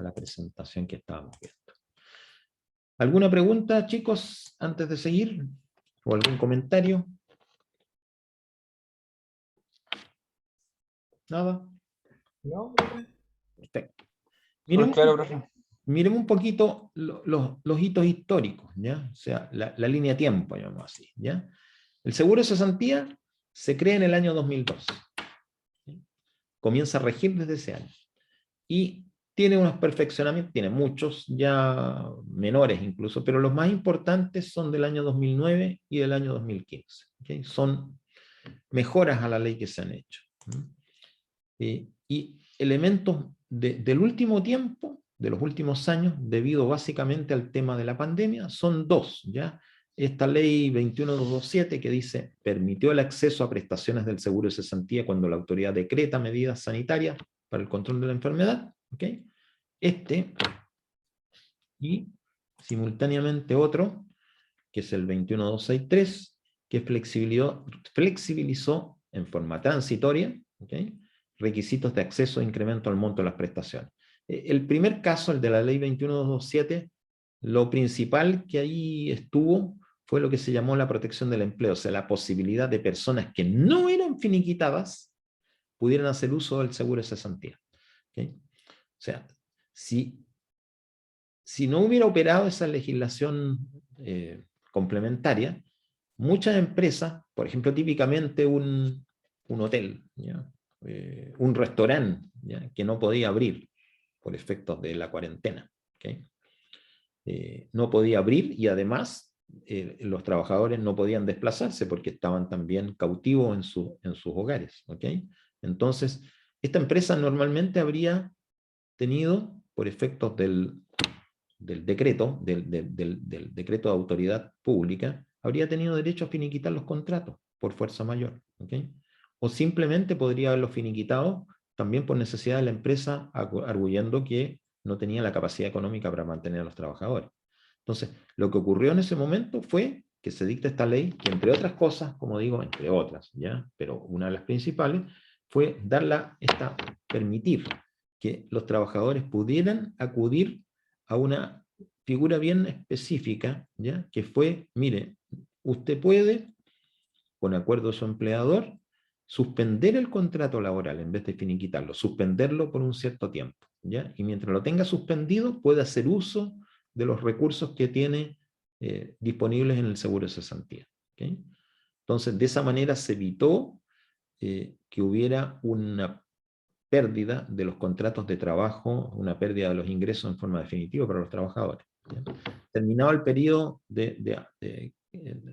[SPEAKER 1] la presentación que estábamos viendo. ¿Alguna pregunta, chicos, antes de seguir? ¿O algún comentario? ¿Nada?
[SPEAKER 3] No,
[SPEAKER 1] Perfecto.
[SPEAKER 3] claro, profe.
[SPEAKER 1] Miremos un poquito los hitos históricos, ¿ya? O sea, la línea de tiempo, llamamos así, ¿ya? El seguro de cesantía se crea en el año 2002. ¿Sí? Comienza a regir desde ese año. Y tiene unos perfeccionamientos, tiene muchos, ya menores incluso, pero los más importantes son del año 2009 y del año 2015. ¿Okay? Son mejoras a la ley que se han hecho. Y elementos del último tiempo, de los últimos años, debido básicamente al tema de la pandemia, son dos, ¿ya? Esta ley 21227 que dice, permitió el acceso a prestaciones del seguro de cesantía cuando la autoridad decreta medidas sanitarias para el control de la enfermedad, ¿ok? Y simultáneamente otro, que es el 21263, que flexibilizó en forma transitoria, ¿ok?, requisitos de acceso e incremento al monto de las prestaciones. El primer caso, el de la ley 21227, lo principal que ahí estuvo fue lo que se llamó la protección del empleo, o sea, la posibilidad de personas que no eran finiquitadas pudieran hacer uso del seguro de cesantía. ¿Okay? O sea, si no hubiera operado esa legislación complementaria, muchas empresas, por ejemplo, típicamente un hotel, ¿ya? Un restaurante, ¿ya?, que no podía abrir por efectos de la cuarentena. ¿Okay? No podía abrir y además los trabajadores no podían desplazarse porque estaban también cautivos en sus hogares. ¿Okay? Entonces, esta empresa normalmente habría tenido, por efectos del decreto, del decreto de autoridad pública, habría tenido derecho a finiquitar los contratos por fuerza mayor. ¿Okay? O simplemente podría haberlos finiquitado también por necesidad de la empresa, arguyendo que no tenía la capacidad económica para mantener a los trabajadores. Entonces, lo que ocurrió en ese momento fue que se dicta esta ley, que entre otras cosas, como digo, entre otras, ¿ya?, pero una de las principales fue permitir que los trabajadores pudieran acudir a una figura bien específica, ¿ya?, que fue, mire, usted puede, con acuerdo de su empleador, suspender el contrato laboral en vez de finiquitarlo, suspenderlo por un cierto tiempo, ¿ya? Y mientras lo tenga suspendido, puede hacer uso de los recursos que tiene disponibles en el seguro de cesantía. ¿Okay? Entonces, de esa manera se evitó que hubiera una pérdida de los contratos de trabajo, una pérdida de los ingresos en forma definitiva para los trabajadores. ¿Ya? Terminado el periodo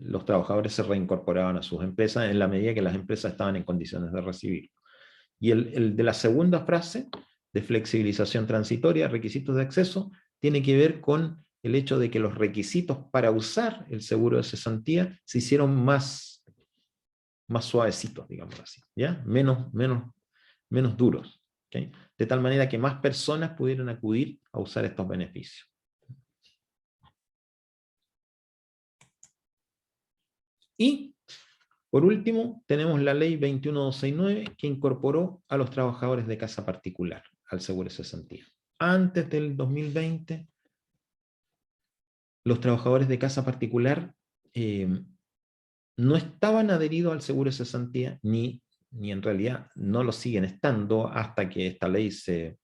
[SPEAKER 1] los trabajadores se reincorporaban a sus empresas en la medida que las empresas estaban en condiciones de recibir. Y el de la segunda frase, de flexibilización transitoria, requisitos de acceso, tiene que ver con el hecho de que los requisitos para usar el seguro de cesantía se hicieron más suavecitos, digamos así, ¿ya? Menos duros, ¿okay? De tal manera que más personas pudieran acudir a usar estos beneficios. Y, por último, tenemos la ley 21269 que incorporó a los trabajadores de casa particular al seguro de cesantía. Antes del 2020, los trabajadores de casa particular no estaban adheridos al seguro de cesantía, ni en realidad no lo siguen estando hasta que esta ley se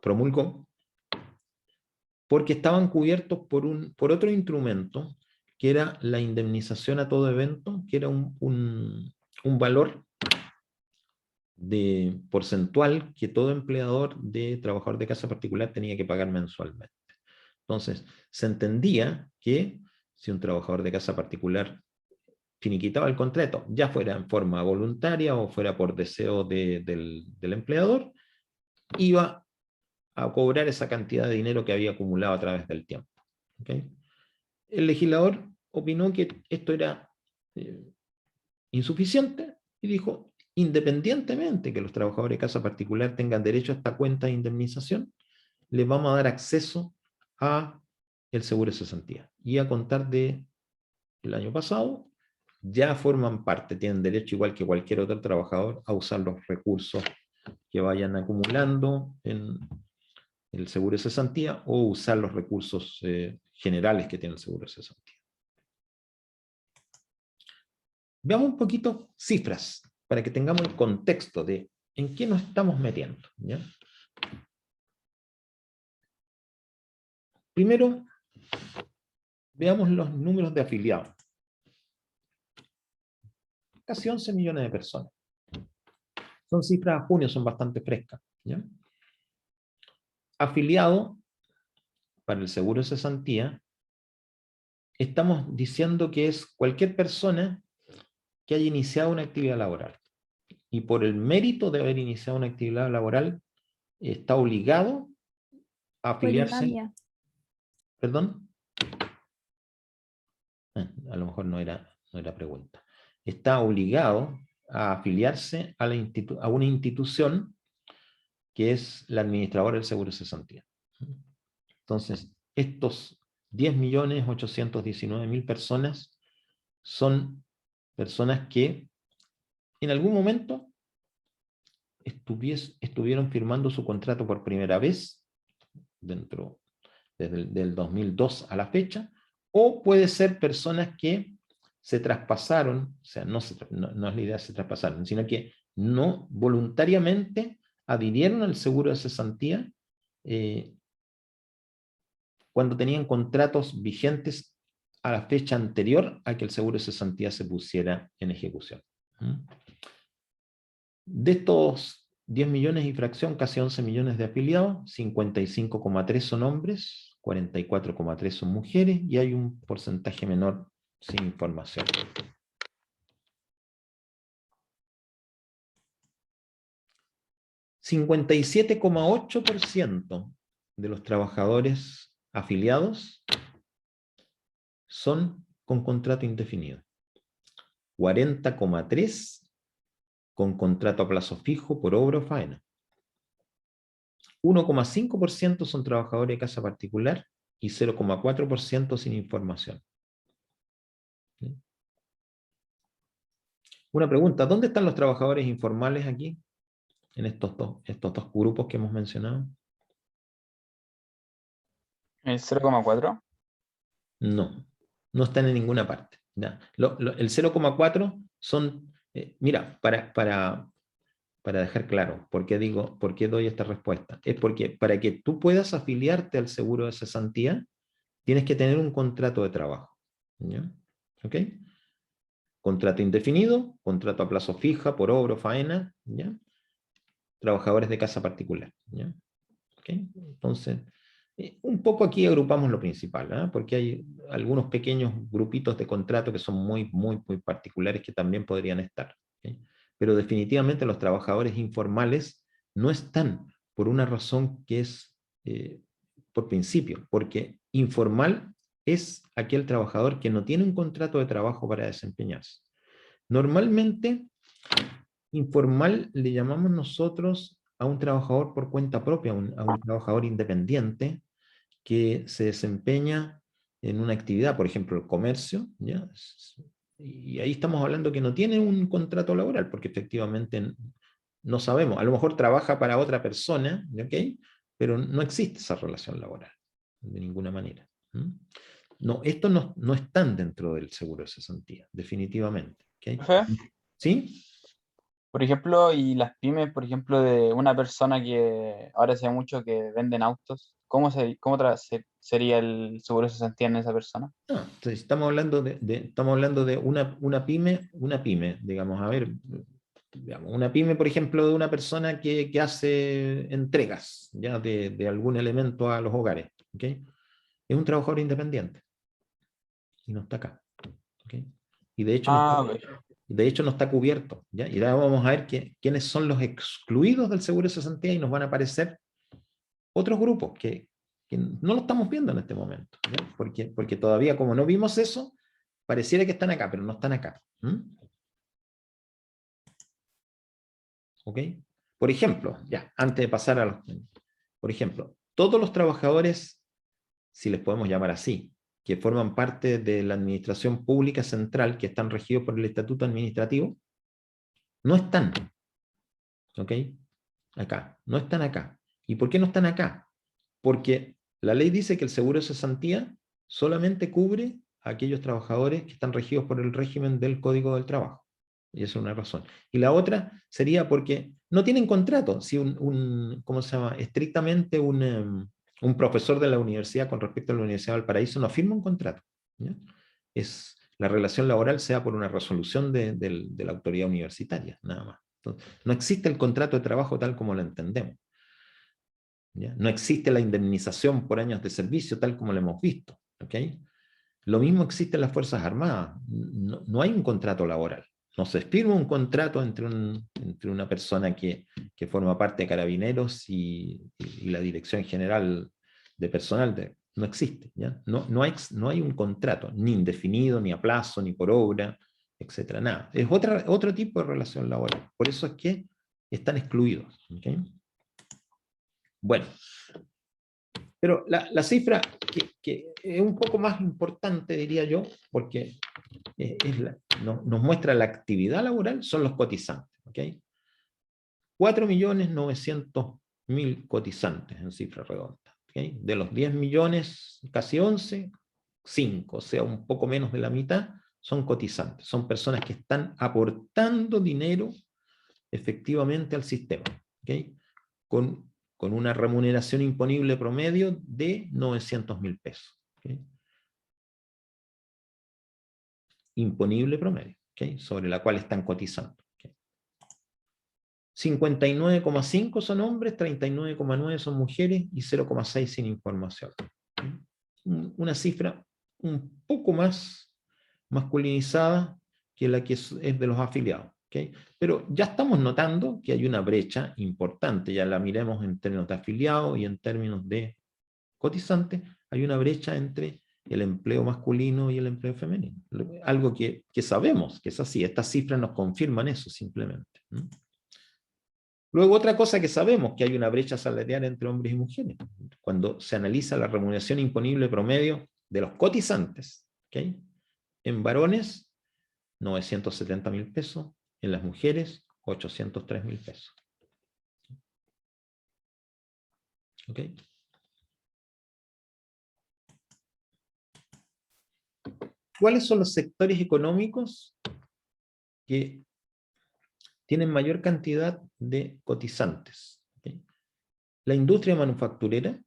[SPEAKER 1] promulgó, porque estaban cubiertos por otro instrumento, que era la indemnización a todo evento, que era un valor porcentual que todo empleador de trabajador de casa particular tenía que pagar mensualmente. Entonces, se entendía que si un trabajador de casa particular finiquitaba el contrato, ya fuera en forma voluntaria o fuera por deseo del empleador, iba a cobrar esa cantidad de dinero que había acumulado a través del tiempo. ¿Okay? El legislador opinó que esto era insuficiente y dijo, independientemente que los trabajadores de casa particular tengan derecho a esta cuenta de indemnización, les vamos a dar acceso a el seguro de cesantía. Y a contar de el año pasado, ya forman parte, tienen derecho igual que cualquier otro trabajador a usar los recursos que vayan acumulando en el seguro de cesantía o usar los recursos generales que tiene el seguro de cesantía. Veamos un poquito cifras para que tengamos el contexto de en qué nos estamos metiendo. ¿Ya? Primero, veamos los números de afiliados. Casi 11 millones de personas. Son cifras a junio, son bastante frescas. ¿Ya? Afiliado para el seguro de cesantía, estamos diciendo que es cualquier persona que haya iniciado una actividad laboral. Y por el mérito de haber iniciado una actividad laboral, está obligado a afiliarse.
[SPEAKER 4] Poligamia.
[SPEAKER 1] ¿Perdón? A lo mejor no era pregunta. Está obligado a afiliarse a una institución que es la administradora del seguro de cesantía. Entonces, estos 10.819.000 personas son personas que en algún momento estuvieron firmando su contrato por primera vez, desde el 2002 a la fecha, o puede ser personas que se traspasaron, o sea, no es la idea se traspasaron, sino que no voluntariamente adhirieron al seguro de cesantía cuando tenían contratos vigentes a la fecha anterior a que el seguro de cesantía se pusiera en ejecución. De estos 10 millones y fracción, casi 11 millones de afiliados, 55,3 son hombres, 44,3 son mujeres, y hay un porcentaje menor sin información. ...57,8% de los trabajadores afiliados son con contrato indefinido. 40,3% con contrato a plazo fijo por obra o faena. 1,5% son trabajadores de casa particular y 0,4% sin información. Una pregunta, ¿dónde están los trabajadores informales aquí? En estos dos grupos que hemos mencionado.
[SPEAKER 3] ¿El 0,4?
[SPEAKER 1] No están en ninguna parte. ¿Ya? El 0,4 son, mira, para dejar claro, ¿por qué doy esta respuesta? Es porque para que tú puedas afiliarte al seguro de cesantía, tienes que tener un contrato de trabajo. ¿Ya? ¿Ok? Contrato indefinido, contrato a plazo fija, por obra o faena, ¿ya? Trabajadores de casa particular. ¿Ya? ¿Ok? Entonces, un poco aquí agrupamos lo principal, ¿eh? Porque hay algunos pequeños grupitos de contrato que son muy particulares que también podrían estar. ¿Okay? Pero definitivamente los trabajadores informales no están por una razón que es por principio, porque informal es aquel trabajador que no tiene un contrato de trabajo para desempeñarse. Normalmente, informal le llamamos nosotros a un trabajador por cuenta propia, a un trabajador independiente que se desempeña en una actividad, por ejemplo, el comercio, ¿ya? Y ahí estamos hablando que no tiene un contrato laboral, porque efectivamente no sabemos, a lo mejor trabaja para otra persona, ¿okay? Pero no existe esa relación laboral, de ninguna manera. No, estos no están dentro del seguro de cesantía, definitivamente. ¿Okay? ¿Sí?
[SPEAKER 3] Por ejemplo, y las pymes, por ejemplo, de una persona que ahora se ve mucho que venden autos, ¿cómo sería el seguro de cesantía en esa persona?
[SPEAKER 1] No, entonces estamos hablando de una pyme, digamos, a ver, digamos, una pyme, por ejemplo, de una persona que hace entregas ya de algún elemento a los hogares. ¿Okay? es un trabajador independiente. Y no está acá. ¿Ok? Y de hecho, no está cubierto. ¿Ya? Y ahora vamos a ver quiénes son los excluidos del seguro de cesantía y nos van a aparecer otros grupos que no lo estamos viendo en este momento. ¿Ya? Porque todavía, como no vimos eso, pareciera que están acá, pero no están acá. ¿Ok? Por ejemplo, ya, antes de pasar a los... Por ejemplo, todos los trabajadores, si les podemos llamar así, que forman parte de la administración pública central, que están regidos por el estatuto administrativo, no están. ¿Ok? Acá. No están acá. ¿Y por qué no están acá? Porque la ley dice que el seguro de cesantía solamente cubre a aquellos trabajadores que están regidos por el régimen del Código del Trabajo. Y esa es una razón. Y la otra sería porque no tienen contrato. Si ¿cómo se llama? Estrictamente un profesor de la universidad con respecto a la Universidad de Valparaíso no firma un contrato. ¿Ya? La relación laboral sea por una resolución de la autoridad universitaria, nada más. Entonces, no existe el contrato de trabajo tal como lo entendemos. ¿Ya? No existe la indemnización por años de servicio tal como lo hemos visto. ¿Okay? Lo mismo existe en las Fuerzas Armadas. No hay un contrato laboral. No se firma un contrato entre una persona que forma parte de Carabineros y la Dirección General de Personal. No existe. ¿Ya? No hay un contrato, ni indefinido, ni a plazo, ni por obra, etcétera. Nada. Es otro tipo de relación laboral. Por eso es que están excluidos. ¿Okay? Bueno, pero la cifra que es un poco más importante, diría yo, porque nos muestra la actividad laboral, son los cotizantes. ¿Okay? 4.900.000 cotizantes en cifra redonda. ¿Okay? De los 10 millones, casi 11, 5, o sea, un poco menos de la mitad, son cotizantes. Son personas que están aportando dinero efectivamente al sistema. ¿Okay? Con una remuneración imponible promedio de 900.000 pesos. ¿Okay? Imponible promedio, ¿okay? Sobre la cual están cotizando. ¿Okay? 59,5 son hombres, 39,9 son mujeres y 0,6 sin información. ¿Okay? Una cifra un poco más masculinizada que la que es de los afiliados. ¿Okay? Pero ya estamos notando que hay una brecha importante, ya la miremos en términos de afiliados y en términos de cotizantes, hay una brecha entre el empleo masculino y el empleo femenino. Algo que sabemos que es así, estas cifras nos confirman eso simplemente. Luego otra cosa que sabemos, que hay una brecha salarial entre hombres y mujeres. Cuando se analiza la remuneración imponible promedio de los cotizantes, ¿okay? En varones, 970.000 pesos, en las mujeres, 803.000 pesos. ¿Ok? ¿Cuáles son los sectores económicos que tienen mayor cantidad de cotizantes? ¿Okay? La industria manufacturera,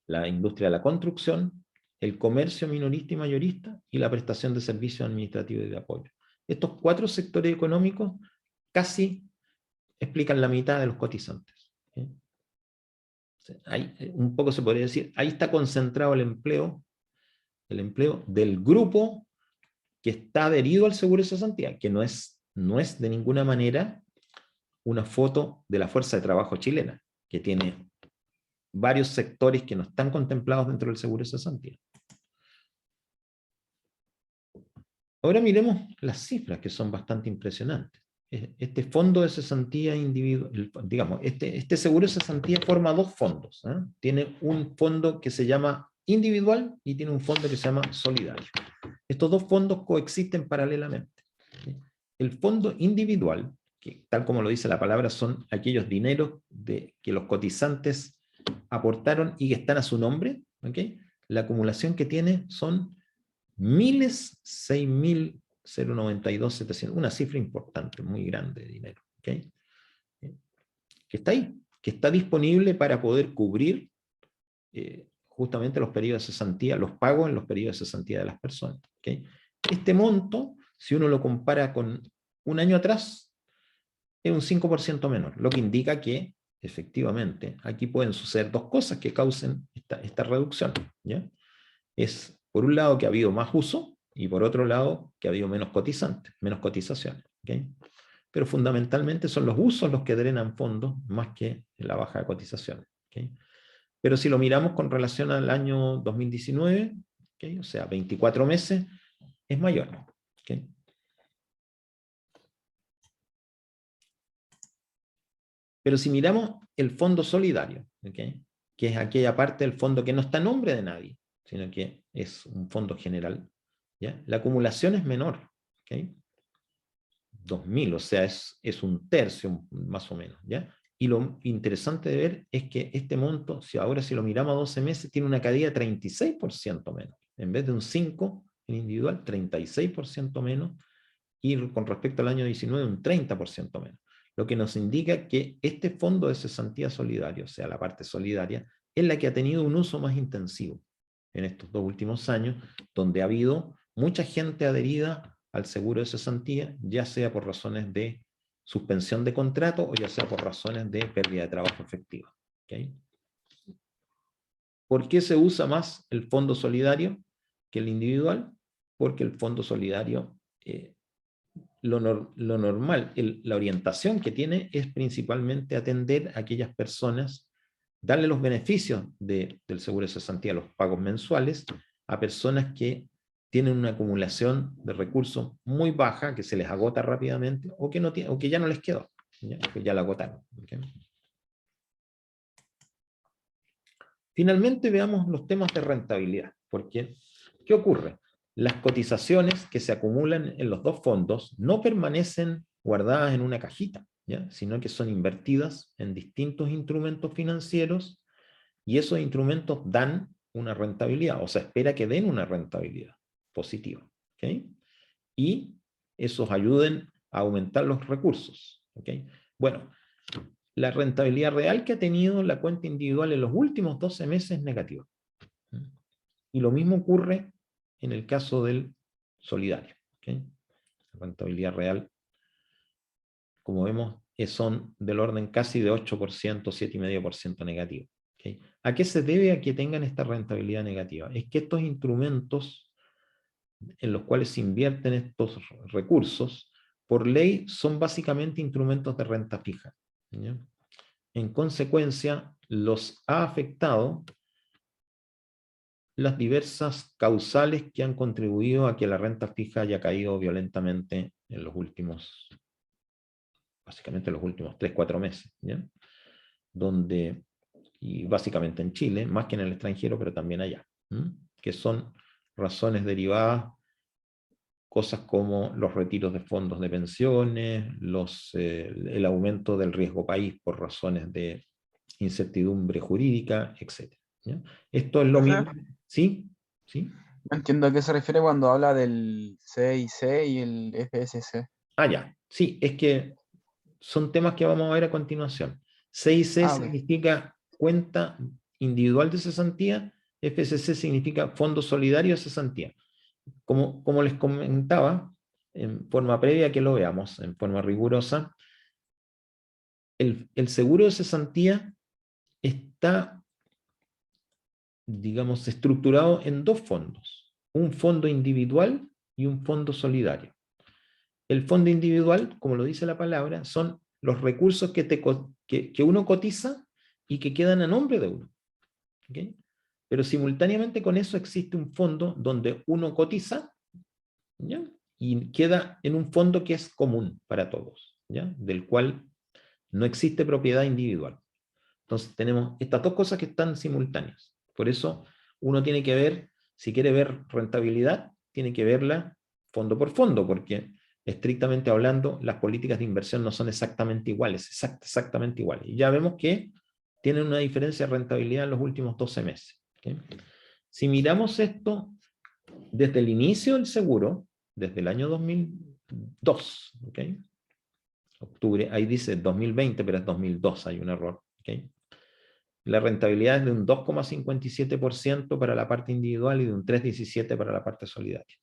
[SPEAKER 1] la industria de la construcción, el comercio minorista y mayorista y la prestación de servicios administrativos y de apoyo. Estos 4 sectores económicos casi explican la mitad de los cotizantes. ¿Okay? Ahí, un poco se podría decir, ahí está concentrado el empleo del grupo que está adherido al seguro de cesantía, que no es de ninguna manera una foto de la fuerza de trabajo chilena, que tiene varios sectores que no están contemplados dentro del seguro de cesantía. Ahora miremos las cifras, que son bastante impresionantes. Este fondo de cesantía individual, digamos, este seguro de cesantía forma 2 fondos. ¿Eh? Tiene un fondo que se llama individual y tiene un fondo que se llama solidario. Estos 2 fondos coexisten paralelamente. El fondo individual, que tal como lo dice la palabra, son aquellos dineros que los cotizantes aportaron y que están a su nombre. ¿Okay? La acumulación que tiene son 6.092.700, una cifra importante, muy grande de dinero. ¿Okay? Que está ahí, que está disponible para poder cubrir justamente los periodos de cesantía, los pagos en los periodos de cesantía de las personas. ¿Okay? Este monto, si uno lo compara con un año atrás, es un 5% menor, lo que indica que efectivamente, aquí pueden suceder dos cosas que causen esta reducción, ¿ya? Es, por un lado, que ha habido más uso, y por otro lado, que ha habido menos cotizantes, menos cotizaciones, ¿okay? Pero fundamentalmente son los usos los que drenan fondos, más que la baja de cotizaciones, ¿okay? Pero si lo miramos con relación al año 2019, ¿okay? O sea, 24 meses, es mayor, ¿okay? Pero si miramos el fondo solidario, ¿okay? Que es aquella parte del fondo que no está a nombre de nadie, sino que es un fondo general, ¿ya? La acumulación es menor, ¿okay? 2.000, o sea, es un tercio más o menos, ¿ya? Y lo interesante de ver es que este monto, si lo miramos a 12 meses, tiene una caída de 36% menos. En vez de un 5 en individual, 36% menos, y con respecto al año 19, un 30% menos. Lo que nos indica que este fondo de cesantía solidario, o sea, la parte solidaria, es la que ha tenido un uso más intensivo en estos 2 últimos años, donde ha habido mucha gente adherida al seguro de cesantía, ya sea por razones de suspensión de contrato o ya sea por razones de pérdida de trabajo efectiva. ¿Okay? ¿Por qué se usa más el fondo solidario que el individual? Porque el fondo solidario, lo normal, la orientación que tiene es principalmente atender a aquellas personas, darle los beneficios del seguro de cesantía, los pagos mensuales, a personas que tienen una acumulación de recursos muy baja, que se les agota rápidamente, o que, no o que ya no les quedó, que ya la agotaron. ¿Okay? Finalmente veamos los temas de rentabilidad, porque ¿qué ocurre? Las cotizaciones que se acumulan en los dos fondos no permanecen guardadas en una cajita, ¿ya? Sino que son invertidas en distintos instrumentos financieros, y esos instrumentos dan una rentabilidad, o se espera que den una rentabilidad positiva, ¿okay? Y esos ayuden a aumentar los recursos, ¿okay? Bueno, la rentabilidad real que ha tenido la cuenta individual en los últimos 12 meses es negativa. Y lo mismo ocurre en el caso del solidario. ¿Okay? La rentabilidad real, como vemos, son del orden casi de 8%, 7,5% negativo. ¿Okay? ¿A qué se debe a que tengan esta rentabilidad negativa? Es que estos instrumentos en los cuales se invierten estos recursos, por ley, son básicamente instrumentos de renta fija, ¿ya? En consecuencia, los ha afectado las diversas causales que han contribuido a que la renta fija haya caído violentamente en los últimos, básicamente en los últimos 3-4 meses, ¿ya? Donde, y básicamente en Chile, más que en el extranjero, pero también allá, ¿m? Que son razones derivadas, cosas como los retiros de fondos de pensiones, el aumento del riesgo país por razones de incertidumbre jurídica, etc. ¿Ya? Esto es lo
[SPEAKER 3] Profe,
[SPEAKER 1] mismo. ¿Sí? ¿Sí?
[SPEAKER 3] no entiendo a qué se refiere cuando habla del CIC y el FSC.
[SPEAKER 1] Ah, ya. Sí, es que son temas que vamos a ver a continuación. CIC
[SPEAKER 3] Ah, ok.
[SPEAKER 1] significa cuenta individual de cesantía, FSC significa Fondo Solidario de Cesantía. Como les comentaba, en forma previa que lo veamos, en forma rigurosa, el seguro de cesantía está, digamos, estructurado en dos fondos, un fondo individual y un fondo solidario. El fondo individual, como lo dice la palabra, son los recursos que uno cotiza y que quedan a nombre de uno. ¿Okay? Pero simultáneamente con eso existe un fondo donde uno cotiza, ¿ya? Y queda en un fondo que es común para todos, ¿ya? Del cual no existe propiedad individual. Entonces tenemos estas dos cosas que están simultáneas. Por eso uno tiene que ver, si quiere ver rentabilidad, tiene que verla fondo por fondo, porque estrictamente hablando, las políticas de inversión no son exactamente iguales, exactamente iguales. Y ya vemos que tienen una diferencia de rentabilidad en los últimos 12 meses. ¿Okay? Si miramos esto desde el inicio del seguro, desde el año 2002, ¿okay? Octubre, ahí dice 2020, pero es 2002, hay un error. ¿Okay? La rentabilidad es de un 2,57% para la parte individual y de un 3,17% para la parte solidaria.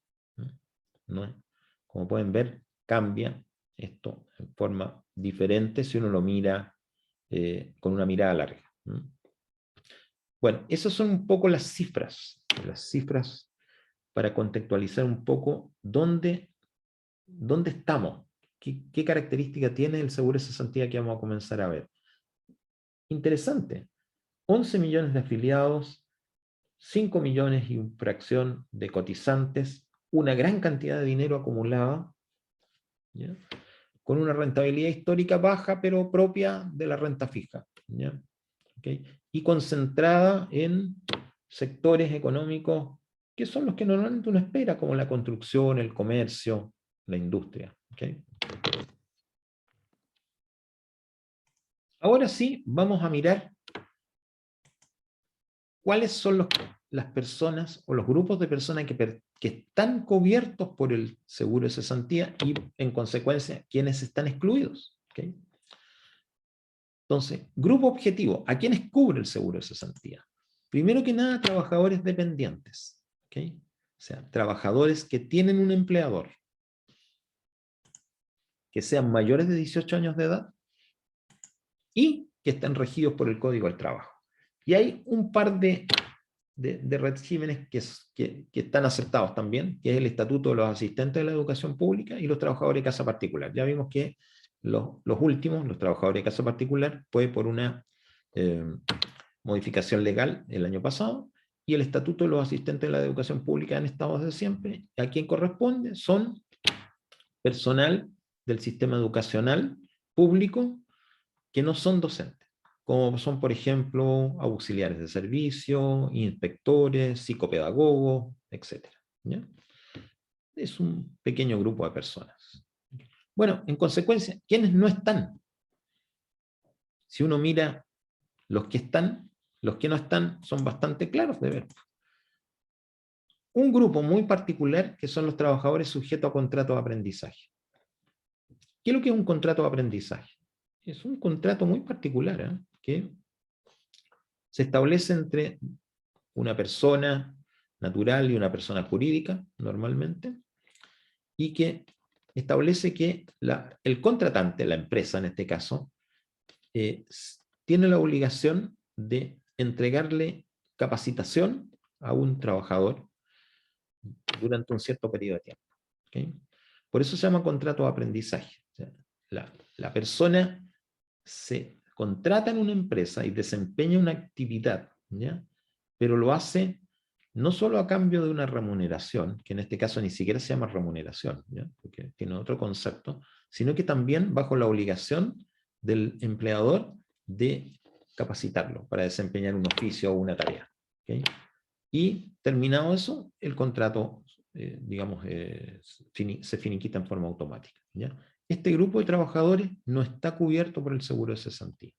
[SPEAKER 1] ¿No? Como pueden ver, cambia esto en forma diferente si uno lo mira con una mirada larga. Bueno, esas son un poco las cifras para contextualizar un poco dónde estamos, qué característica tiene el seguro de cesantía que vamos a comenzar a ver. Interesante, 11 millones de afiliados, 5 millones y fracción de cotizantes, una gran cantidad de dinero acumulada, ¿ya? Con una rentabilidad histórica baja, pero propia de la renta fija, ¿ya? ¿Okay? Y concentrada en sectores económicos que son los que normalmente uno espera, como la construcción, el comercio, la industria. ¿Okay? Ahora sí, vamos a mirar cuáles son las personas o los grupos de personas que están cubiertos por el seguro de cesantía y, en consecuencia, quienes están excluidos. ¿Okay? Entonces, grupo objetivo, ¿a quiénes cubre el seguro de cesantía? Primero que nada, trabajadores dependientes. ¿Okay? O sea, trabajadores que tienen un empleador, que sean mayores de 18 años de edad y que estén regidos por el Código del Trabajo. Y hay un par de regímenes que están aceptados también, que es el Estatuto de los Asistentes de la Educación Pública y los trabajadores de casa particular. Ya vimos que los últimos, los trabajadores de casa particular, fue por una modificación legal el año pasado, y el Estatuto de los Asistentes de la Educación Pública han estado desde siempre. ¿A quién corresponde? Son personal del sistema educacional público que no son docentes, como son, por ejemplo, auxiliares de servicio, inspectores, psicopedagogos, etc. ¿Ya? Es un pequeño grupo de personas. Bueno, en consecuencia, ¿quiénes no están? Si uno mira los que están, los que no están son bastante claros de ver. Un grupo muy particular que son los trabajadores sujetos a contrato de aprendizaje. ¿Qué es lo que es un contrato de aprendizaje? Es un contrato muy particular, que se establece entre una persona natural y una persona jurídica, normalmente, y que establece que el contratante, la empresa en este caso, tiene la obligación de entregarle capacitación a un trabajador durante un cierto periodo de tiempo. ¿Okay? Por eso se llama contrato de aprendizaje. O sea, la persona se contrata en una empresa y desempeña una actividad, ¿ya? Pero lo hace no solo a cambio de una remuneración, que en este caso ni siquiera se llama remuneración, ¿ya? Porque tiene otro concepto, sino que también bajo la obligación del empleador de capacitarlo para desempeñar un oficio o una tarea. ¿Okay? Y terminado eso, el contrato, digamos, se finiquita en forma automática. ¿Ya? Este grupo de trabajadores no está cubierto por el seguro de cesantía.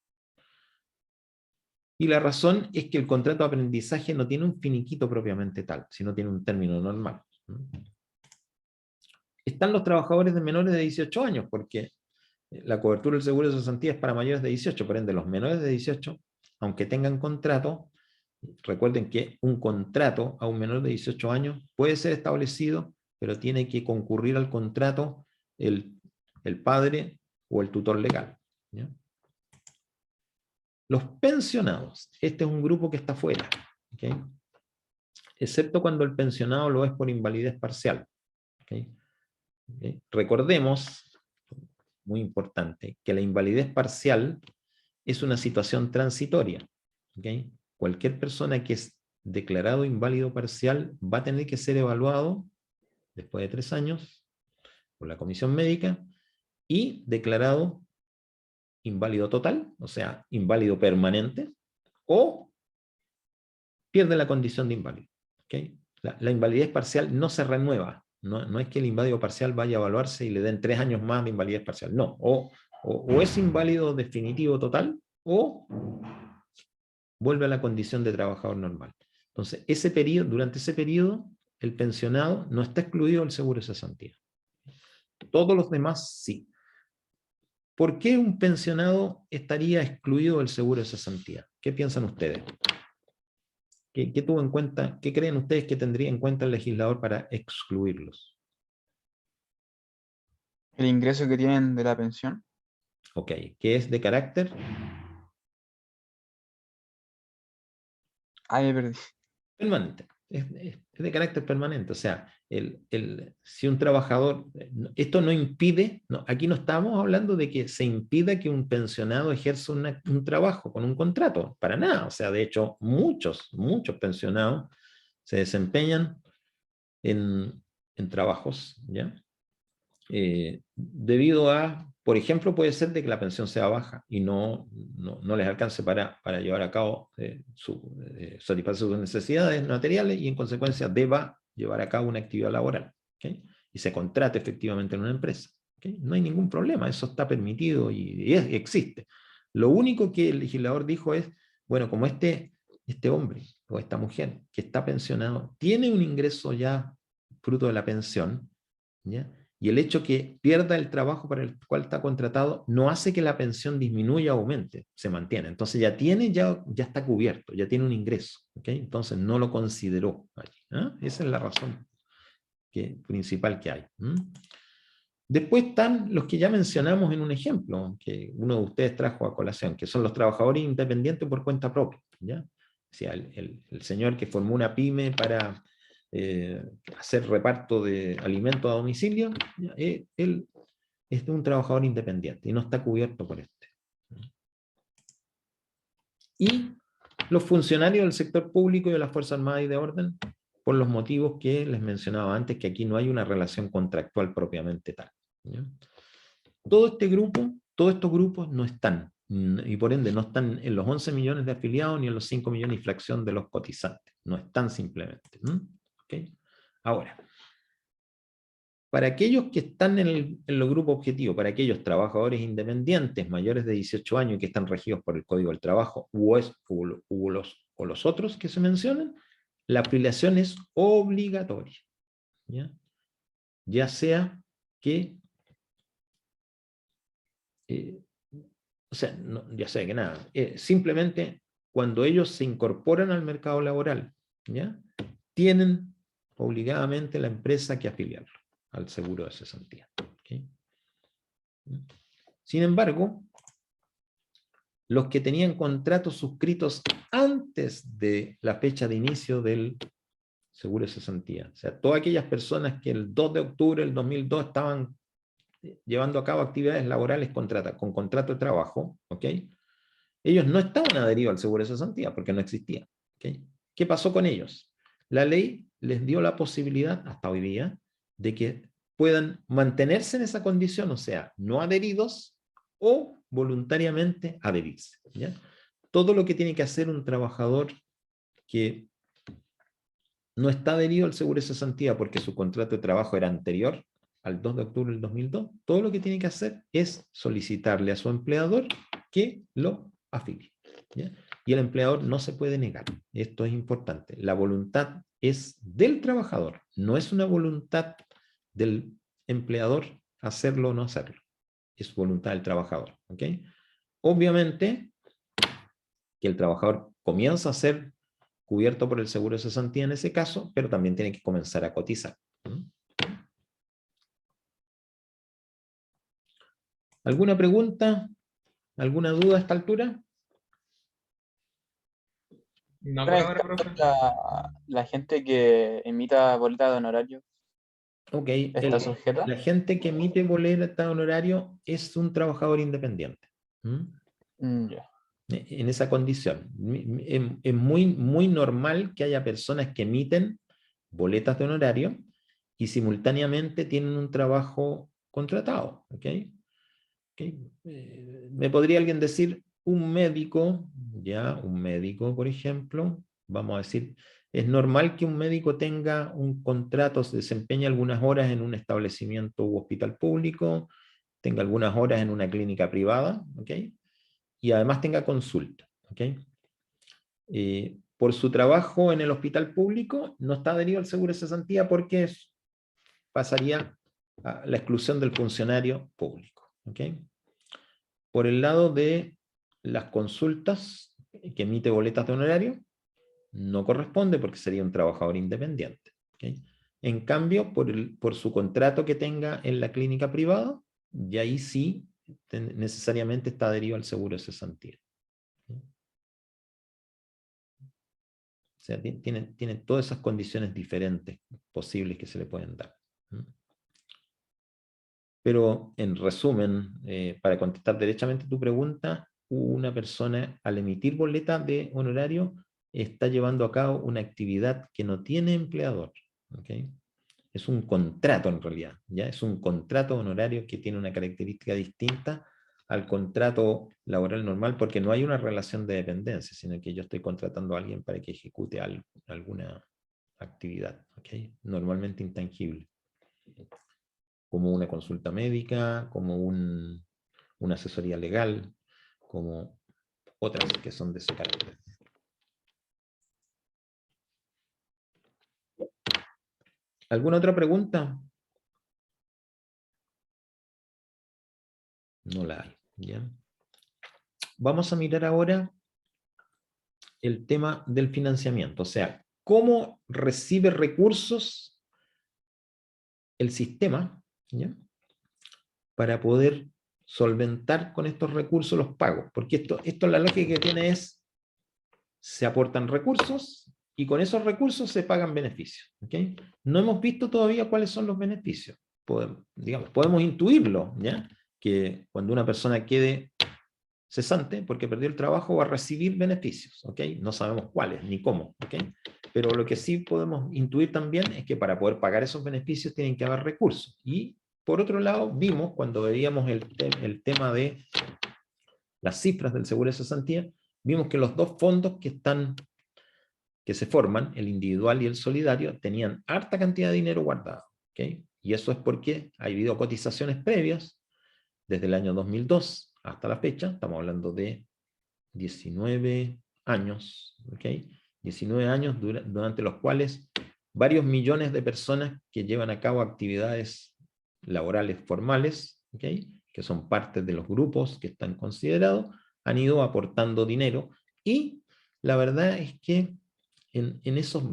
[SPEAKER 1] Y la razón es que el contrato de aprendizaje no tiene un finiquito propiamente tal, sino tiene un término normal. Están los trabajadores de menores de 18 años, porque la cobertura del seguro de cesantía es para mayores de 18, por ende los menores de 18, aunque tengan contrato, recuerden que un contrato a un menor de 18 años puede ser establecido, pero tiene que concurrir al contrato el padre o el tutor legal. ¿Ya? Los pensionados, este es un grupo que está fuera, ¿okay? Excepto cuando el pensionado lo es por invalidez parcial. ¿Okay? ¿Okay? Recordemos, muy importante, que la invalidez parcial es una situación transitoria. ¿Okay? Cualquier persona que es declarado inválido parcial va a tener que ser evaluado después de 3 años por la comisión médica y declarado inválido total, o sea, inválido permanente, o pierde la condición de inválido. ¿Okay? La invalidez parcial no se renueva, no es que el inválido parcial vaya a evaluarse y le den 3 años más de invalidez parcial, no, o es inválido definitivo total, o vuelve a la condición de trabajador normal. Entonces, durante ese periodo, el pensionado no está excluido del seguro de cesantía. Todos los demás sí. ¿Por qué un pensionado estaría excluido del seguro de cesantía? ¿Qué piensan ustedes? ¿Qué tuvo en cuenta? ¿Qué creen ustedes que tendría en cuenta el legislador para excluirlos?
[SPEAKER 3] El ingreso que tienen de la pensión.
[SPEAKER 1] Ok, ¿qué es de carácter?
[SPEAKER 3] Ah, me perdí.
[SPEAKER 1] Permanente. Es de carácter permanente. O sea, si un trabajador, esto no impide, no, aquí no estamos hablando de que se impida que un pensionado ejerza un trabajo con un contrato, para nada. O sea, de hecho, muchos pensionados se desempeñan en trabajos, ¿ya? Debido a, por ejemplo, puede ser de que la pensión sea baja y no les alcance para llevar a cabo satisfacer sus necesidades materiales y en consecuencia deba llevar a cabo una actividad laboral, ¿okay? Y se contrate efectivamente en una empresa, ¿okay? No hay ningún problema, eso está permitido y existe. Lo único que el legislador dijo es, bueno, como este hombre o esta mujer que está pensionado tiene un ingreso ya fruto de la pensión, ¿ya? Y el hecho que pierda el trabajo para el cual está contratado no hace que la pensión disminuya o aumente, se mantiene. Entonces ya está cubierto, ya tiene un ingreso, ¿okay? Entonces no lo consideró allí, ¿eh? Esa es la razón principal que hay. Después están los que ya mencionamos en un ejemplo, que uno de ustedes trajo a colación, que son los trabajadores independientes por cuenta propia, ¿ya? O sea, el señor que formó una pyme para hacer reparto de alimentos a domicilio, él es un trabajador independiente y no está cubierto por este. Y los funcionarios del sector público y de las Fuerzas Armadas y de Orden, por los motivos que les mencionaba antes, que aquí no hay una relación contractual propiamente tal, ¿ya? Todos estos grupos no están, y por ende no están en los 11 millones de afiliados ni en los 5 millones y fracción de los cotizantes. No están simplemente. ¿Okay? Ahora, para aquellos que están en los grupos objetivos, para aquellos trabajadores independientes mayores de 18 años y que están regidos por el Código del Trabajo o los otros que se mencionan, la afiliación es obligatoria. Ya sea que o sea, ya sé que nada, simplemente cuando ellos se incorporan al mercado laboral, ¿ya? Tienen obligadamente la empresa que afiliarlo al seguro de cesantía. ¿Okay? Sin embargo, los que tenían contratos suscritos antes de la fecha de inicio del seguro de cesantía, o sea, todas aquellas personas que el 2 de octubre del 2002 estaban llevando a cabo actividades laborales con contrato de trabajo, ¿ok? Ellos no estaban adheridos al seguro de cesantía porque no existía. ¿Okay? ¿Qué pasó con ellos? La ley les dio la posibilidad, hasta hoy día, de que puedan mantenerse en esa condición, o sea, no adheridos o voluntariamente adherirse. ¿Ya? Todo lo que tiene que hacer un trabajador que no está adherido al seguro de cesantía porque su contrato de trabajo era anterior al 2 de octubre del 2002, todo lo que tiene que hacer es solicitarle a su empleador que lo afilie. ¿Ya? Y el empleador no se puede negar. Esto es importante. La voluntad es del trabajador, no es una voluntad del empleador hacerlo o no hacerlo. Es voluntad del trabajador. ¿Okay? Obviamente que el trabajador comienza a ser cubierto por el seguro de cesantía en ese caso, pero también tiene que comenzar a cotizar. ¿Alguna pregunta? ¿Alguna duda a esta altura?
[SPEAKER 5] No por ahora, profe.
[SPEAKER 3] La gente que emita boleta de honorario
[SPEAKER 1] Ok,
[SPEAKER 3] está sujeta.
[SPEAKER 1] la gente que emite boleta de honorario es un trabajador independiente.
[SPEAKER 3] Ya.
[SPEAKER 1] En esa condición. Es muy normal que haya personas que emiten boletas de honorario y simultáneamente tienen un trabajo contratado. ¿Okay? ¿Me podría alguien decir un médico, por ejemplo, vamos a decir, es normal que un médico tenga un contrato, se desempeñe algunas horas en un establecimiento u hospital público, tenga algunas horas en una clínica privada, ¿ok? Y además tenga consulta, ¿ok? Por su trabajo en el hospital público no está adherido al seguro de cesantía porque pasaría a la exclusión del funcionario público, ¿ok? Por el lado de las consultas que emite boletas de honorario, no corresponde porque sería un trabajador independiente. ¿Okay? En cambio, por su contrato que tenga en la clínica privada, y ahí sí necesariamente está adherido al seguro de cesantía. sea, tiene todas esas condiciones diferentes posibles que se le pueden dar. Pero en resumen, para contestar derechamente tu pregunta, una persona al emitir boleta de honorario está llevando a cabo una actividad que no tiene empleador. ¿Okay? Es un contrato en realidad, ¿ya? Es un contrato honorario que tiene una característica distinta al contrato laboral normal, porque no hay una relación de dependencia, sino que yo estoy contratando a alguien para que ejecute alguna actividad, ¿okay? Normalmente intangible, como una consulta médica, como una asesoría legal, como otras que son de ese carácter. ¿Alguna otra pregunta? No la hay. ¿Ya? Vamos a mirar ahora el tema del financiamiento, o sea, cómo recibe recursos el sistema, ¿ya? Para poder solventar con estos recursos los pagos, porque esto la lógica que tiene es, se aportan recursos y con esos recursos se pagan beneficios. ¿Okay? No hemos visto todavía cuáles son los beneficios. Podemos intuirlo, ¿ya? Que cuando una persona quede cesante porque perdió el trabajo va a recibir beneficios, ¿ok? No sabemos cuáles ni cómo, ¿ok? Pero lo que sí podemos intuir también es que para poder pagar esos beneficios tienen que haber recursos. Y por otro lado, vimos cuando veíamos el tema de las cifras del seguro de cesantía, vimos que los dos fondos que se forman, el individual y el solidario, tenían harta cantidad de dinero guardado, ¿ok? Y eso es porque ha habido cotizaciones previas desde el año 2002 hasta la fecha, estamos hablando de 19 años, ¿ok? 19 años durante los cuales varios millones de personas que llevan a cabo actividades laborales formales, ¿ok? Que son parte de los grupos que están considerados, han ido aportando dinero y la verdad es que en esos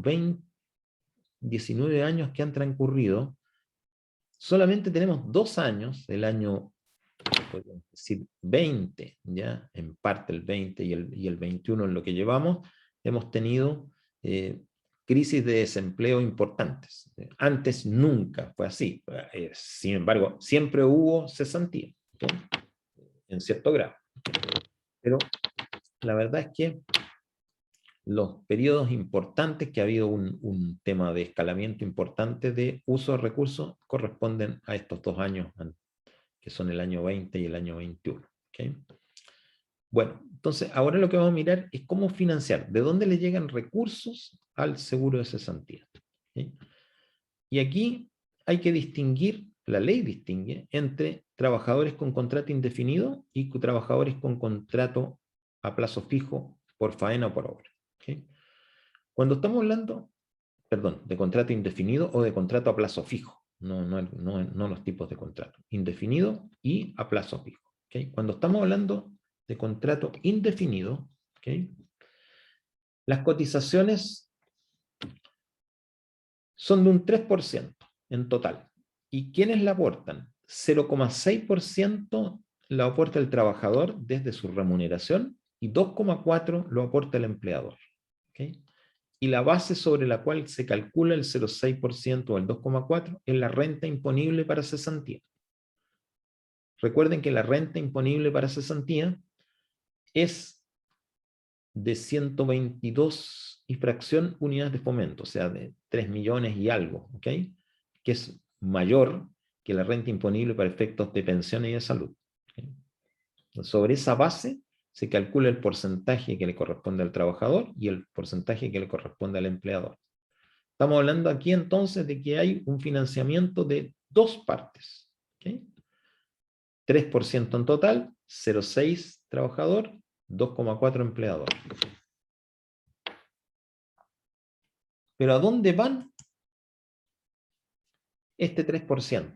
[SPEAKER 1] 19 años que han transcurrido, solamente tenemos 2 años, el año podemos decir 20, ya en parte el 20 y el 21 en lo que llevamos, hemos tenido crisis de desempleo importantes. Antes nunca fue así. Sin embargo, siempre hubo cesantía, ¿okay? En cierto grado. Pero la verdad es que los periodos importantes, que ha habido un tema de escalamiento importante de uso de recursos, corresponden a estos 2 años que son el año 20 y el año 21. ¿Okay? Bueno, entonces ahora lo que vamos a mirar es cómo financiar, de dónde le llegan recursos al seguro de cesantía. ¿Okay? Y aquí hay que distinguir, la ley distingue entre trabajadores con contrato indefinido y trabajadores con contrato a plazo fijo por faena o por obra. ¿Okay? Cuando estamos hablando, perdón, de contrato indefinido o de contrato a plazo fijo, no los tipos de contrato, indefinido y a plazo fijo. ¿Okay? Cuando estamos hablando de contrato indefinido, ¿okay? Las cotizaciones son de un 3% en total. ¿Y quiénes la aportan? 0,6% la aporta el trabajador desde su remuneración y 2,4% lo aporta el empleador. ¿Okay? Y la base sobre la cual se calcula el 0,6% o el 2,4% es la renta imponible para cesantía. Recuerden que la renta imponible para cesantía es de 122 y fracción unidades de fomento, o sea, de 3 millones y algo, ¿ok? Que es mayor que la renta imponible para efectos de pensiones y de salud. ¿Okay? Sobre esa base se calcula el porcentaje que le corresponde al trabajador y el porcentaje que le corresponde al empleador. Estamos hablando aquí entonces de que hay un financiamiento de 2 partes. ¿Okay? 3% en total, 0,6 trabajador, 2,4 empleador. Pero ¿a dónde van este 3%?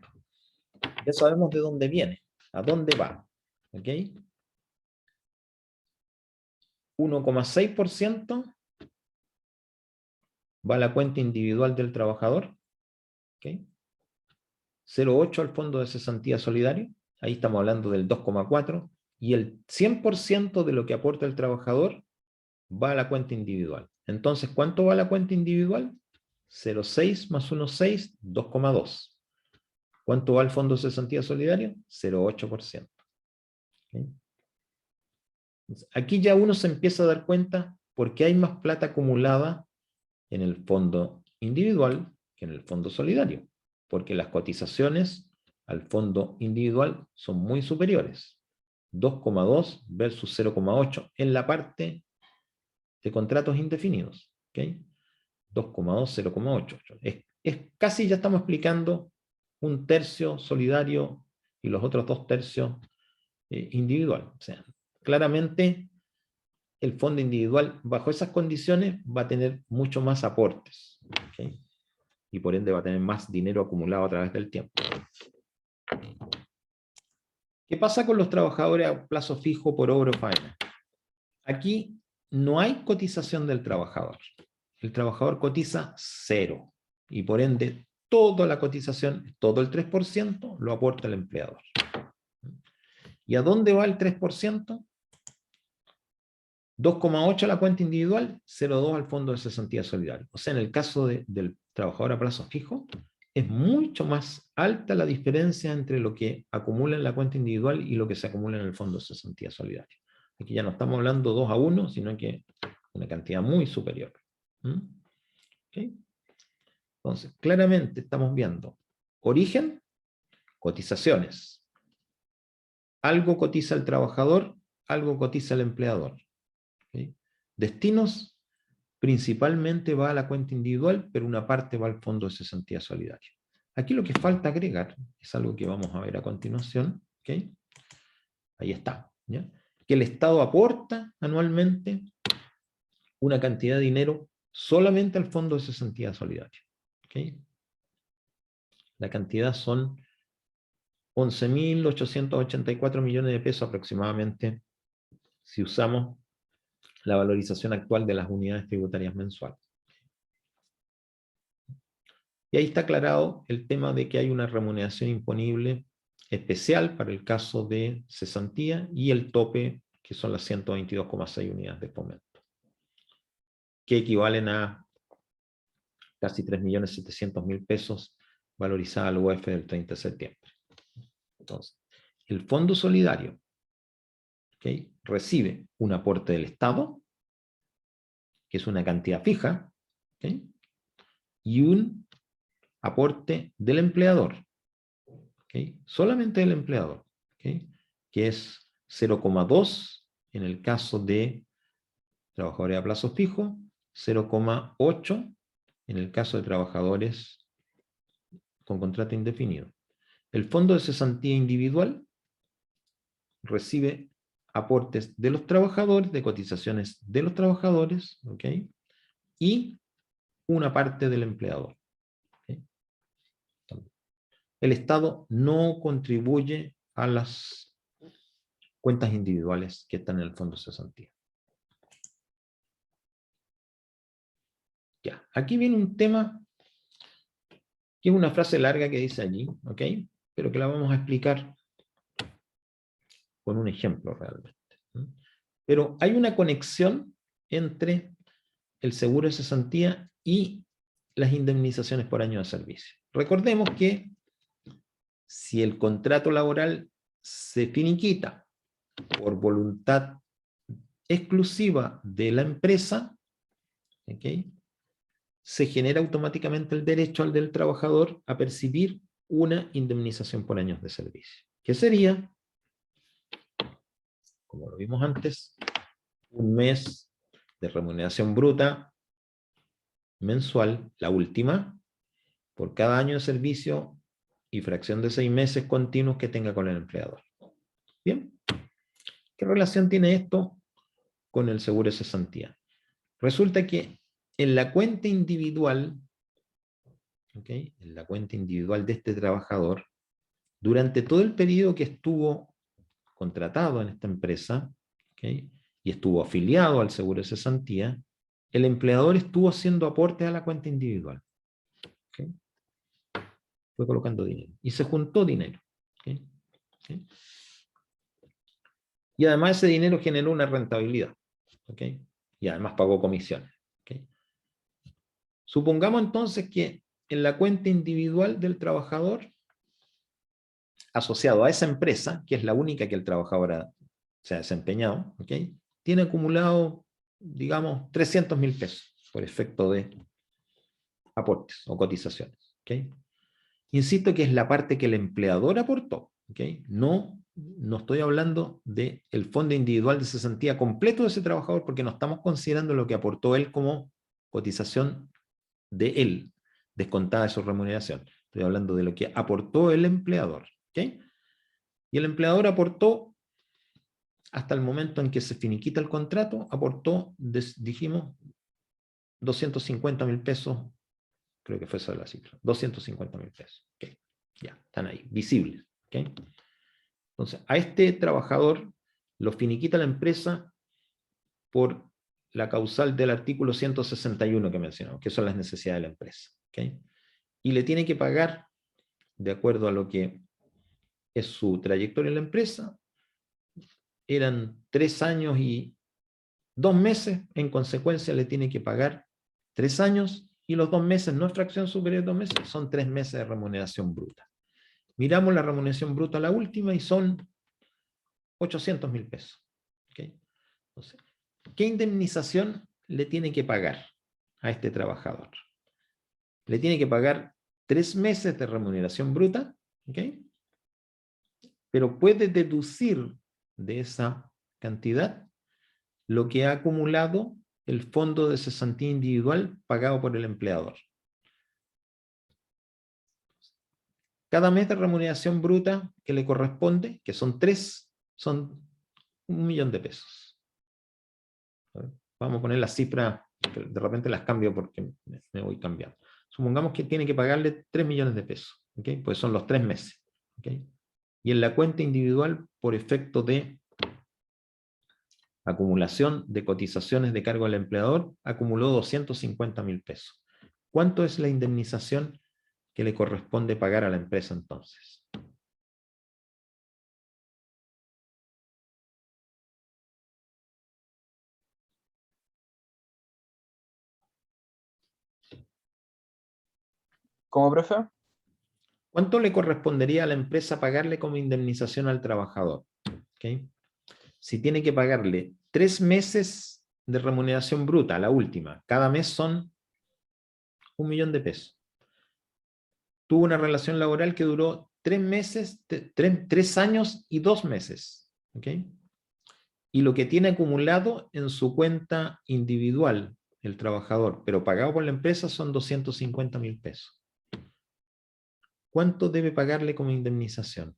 [SPEAKER 1] Ya sabemos de dónde viene. ¿A dónde va? ¿Ok? 1,6% va a la cuenta individual del trabajador. ¿Ok? 0,8% al fondo de cesantía solidario. Ahí estamos hablando del 2,4%. Y el 100% de lo que aporta el trabajador va a la cuenta individual. Entonces, ¿cuánto va la cuenta individual? 0,6 más 1,6, 2,2. ¿Cuánto va el fondo de cesantía solidario? 0,8%. ¿Okay? Aquí ya uno se empieza a dar cuenta por qué hay más plata acumulada en el fondo individual que en el fondo solidario. Porque las cotizaciones al fondo individual son muy superiores. 2,2 versus 0,8 en la parte de contratos indefinidos. ¿Okay? 2,2, 0,8. Es casi, ya estamos explicando, un tercio solidario y los otros 2 tercios individual. O sea, claramente el fondo individual bajo esas condiciones va a tener mucho más aportes. ¿Okay? Y por ende va a tener más dinero acumulado a través del tiempo. ¿Qué pasa con los trabajadores a plazo fijo por obra o faena? Aquí no hay cotización del trabajador. El trabajador cotiza 0 y por ende toda la cotización, todo el 3% lo aporta el empleador. ¿Y a dónde va el 3%? 2,8 a la cuenta individual, 0,2 al fondo de cesantía solidario. O sea, en el caso del trabajador a plazo fijo, es mucho más alta la diferencia entre lo que acumula en la cuenta individual y lo que se acumula en el fondo de cesantía solidaria. Aquí ya no estamos hablando 2 a 1, sino que una cantidad muy superior. ¿Okay? Entonces, claramente estamos viendo origen, cotizaciones. Algo cotiza el trabajador, algo cotiza el empleador. ¿Okay? Destinos, principalmente va a la cuenta individual, pero una parte va al fondo de cesantía solidaria. Aquí lo que falta agregar, es algo que vamos a ver a continuación, ¿okay? Ahí está, ¿ya? Que el Estado aporta anualmente una cantidad de dinero solamente al fondo de cesantía solidaria. ¿Okay? La cantidad son 11.884 millones de pesos aproximadamente, si usamos la valorización actual de las unidades tributarias mensuales. Y ahí está aclarado el tema de que hay una remuneración imponible especial para el caso de cesantía y el tope, que son las 122,6 unidades de fomento, que equivalen a casi 3.700.000 pesos valorizada al UF del 30 de septiembre. Entonces, el Fondo Solidario, ¿okay?, recibe un aporte del Estado, que es una cantidad fija, ¿okay?, y un aporte del empleador, ¿okay?, solamente del empleador, ¿okay?, que es 0,2 en el caso de trabajadores a plazo fijo, 0,8 en el caso de trabajadores con contrato indefinido. El fondo de cesantía individual recibe aportes de los trabajadores, de cotizaciones de los trabajadores, ¿ok?, y una parte del empleador. ¿Okay? El Estado no contribuye a las cuentas individuales que están en el fondo de cesantía. Ya, aquí viene un tema que es una frase larga que dice allí, ¿ok?, pero que la vamos a explicar con un ejemplo realmente. Pero hay una conexión entre el seguro de cesantía y las indemnizaciones por año de servicio. Recordemos que si el contrato laboral se finiquita por voluntad exclusiva de la empresa, ¿okay?, se genera automáticamente el derecho al del trabajador a percibir una indemnización por años de servicio, que sería, como lo vimos antes, un mes de remuneración bruta mensual, la última, por cada año de servicio y fracción de 6 meses continuos que tenga con el empleador. ¿Bien? ¿Qué relación tiene esto con el seguro de cesantía? Resulta que en la cuenta individual, ¿okay?, en la cuenta individual de este trabajador, durante todo el periodo que estuvo contratado en esta empresa, ¿okay?, y estuvo afiliado al seguro de cesantía, el empleador estuvo haciendo aportes a la cuenta individual. ¿Okay? Fue colocando dinero. Y se juntó dinero. ¿Okay? ¿Okay? Y además ese dinero generó una rentabilidad. ¿Okay? Y además pagó comisiones. ¿Okay? Supongamos entonces que en la cuenta individual del trabajador, asociado a esa empresa, que es la única que el trabajador se ha desempeñado, ¿ok? Tiene acumulado, digamos, 300.000 pesos por efecto de aportes o cotizaciones. ¿Ok? Insisto que es la parte que el empleador aportó. ¿Ok? No estoy hablando del fondo individual de cesantía completo de ese trabajador, porque no estamos considerando lo que aportó él como cotización de él, descontada de su remuneración. Estoy hablando de lo que aportó el empleador. ¿Ok? Y el empleador aportó, hasta el momento en que se finiquita el contrato, aportó, dijimos, 250.000 pesos. Creo que fue esa la cifra. 250.000 pesos. Okay. Ya, están ahí, visibles. Okay. Entonces, a este trabajador lo finiquita la empresa por la causal del artículo 161 que mencionamos, que son las necesidades de la empresa. Okay. Y le tiene que pagar, de acuerdo a lo que es su trayectoria en la empresa, eran 3 años y 2 meses, en consecuencia le tiene que pagar 3 años, y los 2 meses, no es fracción superior a 2 meses, son 3 meses de remuneración bruta. Miramos la remuneración bruta, la última, y son 800.000 pesos. ¿Okay? Entonces, ¿qué indemnización le tiene que pagar a este trabajador? Le tiene que pagar 3 meses de remuneración bruta, ¿okay? Pero puede deducir de esa cantidad lo que ha acumulado el fondo de cesantía individual pagado por el empleador. Cada mes de remuneración bruta que le corresponde, que son 3, son 1.000.000 de pesos. Vamos a poner las cifras, de repente las cambio porque me voy cambiando. Supongamos que tiene que pagarle 3 millones de pesos, ¿okay? Pues son los 3 meses. ¿Okay? Y en la cuenta individual, por efecto de acumulación de cotizaciones de cargo al empleador, acumuló 250.000 pesos. ¿Cuánto es la indemnización que le corresponde pagar a la empresa entonces?
[SPEAKER 3] ¿Cómo, profe?
[SPEAKER 1] ¿Cuánto le correspondería a la empresa pagarle como indemnización al trabajador? ¿Okay? Si tiene que pagarle 3 meses de remuneración bruta, la última, cada mes son 1.000.000 de pesos. Tuvo una relación laboral que duró 3 meses, 3 años y 2 meses. ¿Okay? Y lo que tiene acumulado en su cuenta individual, el trabajador, pero pagado por la empresa, son 250.000 pesos. ¿Cuánto debe pagarle como indemnización?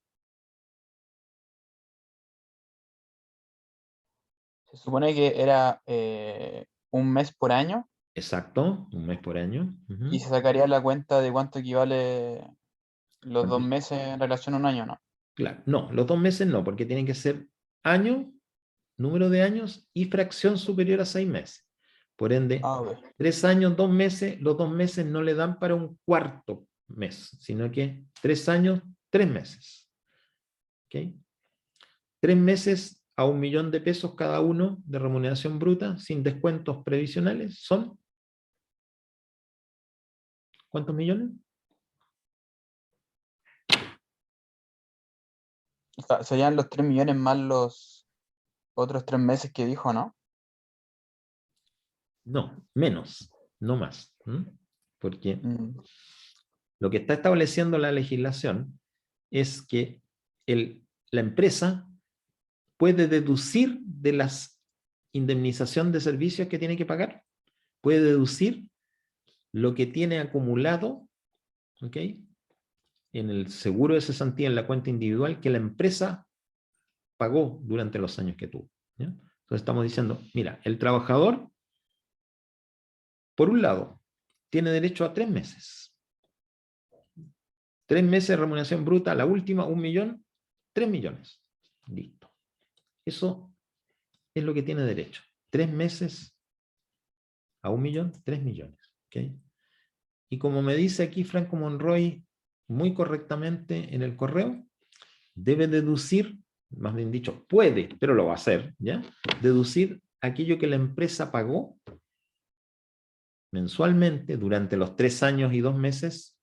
[SPEAKER 3] Se supone que era un mes por año
[SPEAKER 1] Exacto, un mes por año.
[SPEAKER 3] y se sacaría la cuenta de cuánto equivale los 2
[SPEAKER 1] ¿Cuánto?
[SPEAKER 3] meses en relación a un año, ¿no?
[SPEAKER 1] Claro, no, los 2 meses no, porque tienen que ser año, número de años y fracción superior a 6 meses. Por ende,
[SPEAKER 3] Ah, ok.
[SPEAKER 1] 3 años, 2 meses, los 2 meses no le dan para un cuarto mes, sino que 3 años, 3 meses. ¿Okay? 3 meses a 1.000.000 de pesos cada uno de remuneración bruta, sin descuentos previsionales, son ¿cuántos millones?
[SPEAKER 3] O sea, serían los 3 millones más los otros 3 meses que dijo, ¿no?
[SPEAKER 1] No, menos, no más. Porque
[SPEAKER 3] Mm.
[SPEAKER 1] lo que está estableciendo la legislación es que la empresa puede deducir de la indemnización de servicios que tiene que pagar, puede deducir lo que tiene acumulado, ¿ok?, en el seguro de cesantía en la cuenta individual que la empresa pagó durante los años que tuvo. ¿Ya? Entonces estamos diciendo, mira, el trabajador, por un lado, tiene derecho a 3 meses. 3 meses de remuneración bruta, la última, 1.000.000, 3 millones. Listo. Eso es lo que tiene derecho. 3 meses a 1.000.000, 3 millones. ¿Okay? Y como me dice aquí Franco Monroy muy correctamente en el correo, debe deducir, más bien dicho, puede, pero lo va a hacer, ¿ya? Deducir aquello que la empresa pagó mensualmente durante los 3 años y 2 meses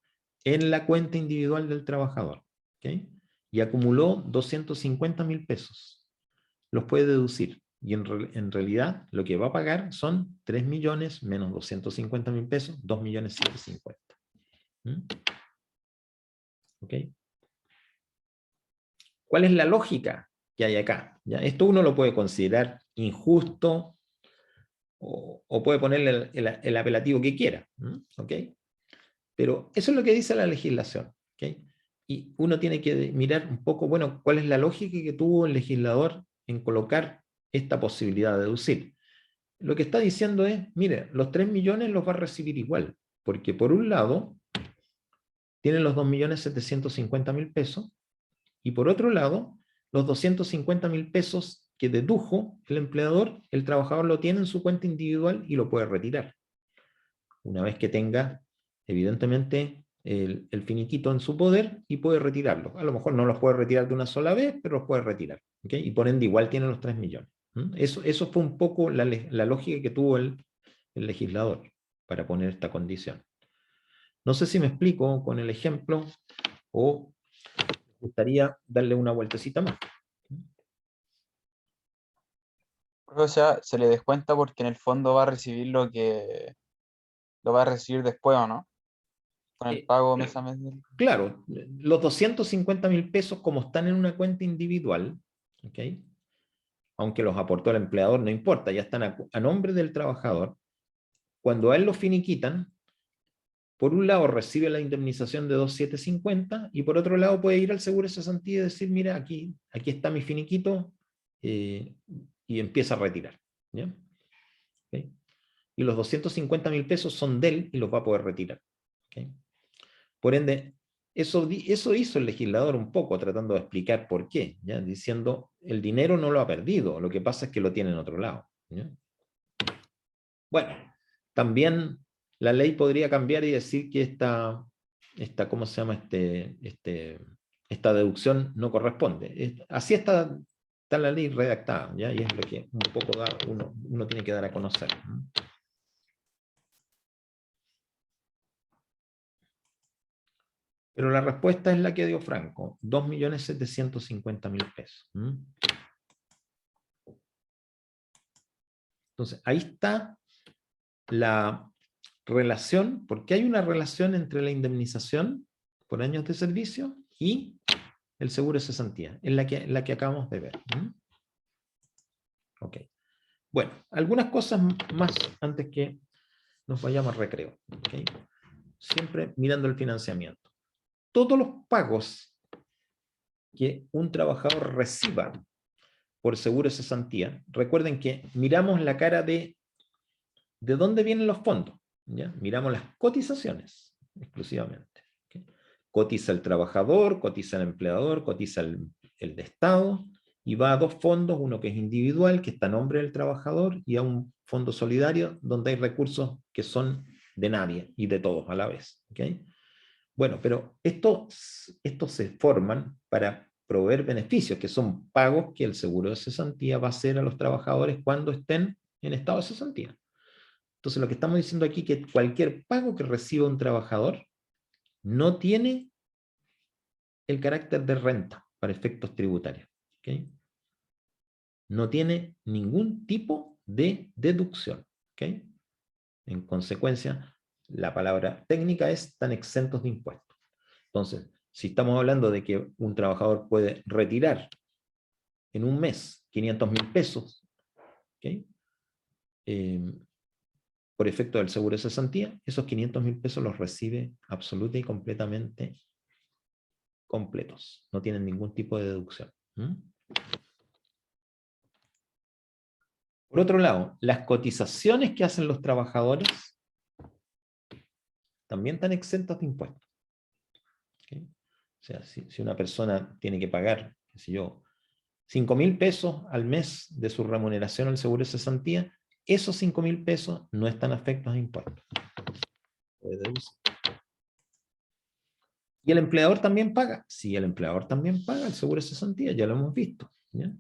[SPEAKER 1] en la cuenta individual del trabajador. ¿Okay? Y acumuló 250.000 pesos. Los puede deducir. Y en realidad lo que va a pagar son 3 millones menos 250.000 pesos, 2.750.000. ¿Mm? ¿Ok? ¿Cuál es la lógica que hay acá? ¿Ya? Esto uno lo puede considerar injusto o puede ponerle el apelativo que quiera. ¿Ok? Pero eso es lo que dice la legislación. ¿Ok? Y uno tiene que mirar un poco, bueno, cuál es la lógica que tuvo el legislador en colocar esta posibilidad de deducir. Lo que está diciendo es, mire, los 3 millones los va a recibir igual, porque por un lado, tienen los 2.750.000 pesos, y por otro lado, los 250.000 pesos que dedujo el empleador, el trabajador lo tiene en su cuenta individual y lo puede retirar. Una vez que tenga, evidentemente, el finiquito en su poder y puede retirarlo. A lo mejor no los puede retirar de una sola vez, pero los puede retirar. ¿Okay? Y por ende igual tiene los 3 millones. Eso fue un poco la lógica que tuvo el legislador para poner esta condición. No sé si me explico con el ejemplo o me gustaría darle una vueltecita más.
[SPEAKER 3] O sea, se le descuenta porque en el fondo va a recibir lo que lo va a recibir después, ¿o no? Con el pago mes a mes.
[SPEAKER 1] Claro, los 250.000 pesos como están en una cuenta individual, ¿okay? Aunque los aportó el empleador, no importa, ya están a nombre del trabajador. Cuando a él lo finiquitan, por un lado recibe la indemnización de 2.750 y por otro lado puede ir al seguro de cesantía y decir, mira, aquí está mi finiquito, y empieza a retirar. ¿Ya? ¿Okay? Y los 250.000 pesos son de él y los va a poder retirar. ¿Okay? Por ende, eso hizo el legislador un poco, tratando de explicar por qué, ¿ya? Diciendo, el dinero no lo ha perdido, lo que pasa es que lo tiene en otro lado. ¿Ya? Bueno, también la ley podría cambiar y decir que esta ¿cómo se llama? Esta deducción no corresponde. Así está la ley redactada, ¿ya? Y es lo que un poco uno tiene que dar a conocer. Pero la respuesta es la que dio Franco, 2.750.000 pesos. Entonces, ahí está la relación, porque hay una relación entre la indemnización por años de servicio y el seguro de cesantía, en la que acabamos de ver. Ok. Bueno, algunas cosas más antes que nos vayamos al recreo. ¿Okay? Siempre mirando el financiamiento. Todos los pagos que un trabajador reciba por seguro de cesantía, recuerden que miramos la cara de dónde vienen los fondos. ¿Ya? Miramos las cotizaciones exclusivamente. ¿Okay? Cotiza el trabajador, cotiza el empleador, cotiza el de Estado, y va a dos fondos, uno que es individual, que está a nombre del trabajador, y a un fondo solidario donde hay recursos que son de nadie y de todos a la vez. ¿Okay? Bueno, pero estos se forman para proveer beneficios, que son pagos que el seguro de cesantía va a hacer a los trabajadores cuando estén en estado de cesantía. Entonces lo que estamos diciendo aquí es que cualquier pago que reciba un trabajador no tiene el carácter de renta para efectos tributarios. ¿Okay? No tiene ningún tipo de deducción. ¿Okay? En consecuencia, la palabra técnica es tan exentos de impuestos. Entonces, si estamos hablando de que un trabajador puede retirar en un mes 500.000 pesos, ¿okay? Por efecto del seguro de cesantía, esos 500.000 pesos los recibe absoluta y completamente completos. No tienen ningún tipo de deducción. Por otro lado, las cotizaciones que hacen los trabajadores también están exentas de impuestos. ¿Okay? O sea, si una persona tiene que pagar, qué sé yo, 5.000 pesos al mes de su remuneración al seguro de cesantía, esos 5.000 pesos no están afectos a impuestos. ¿Y el empleador también paga? Sí, el empleador también paga el seguro de cesantía, ya lo hemos visto. ¿Ya?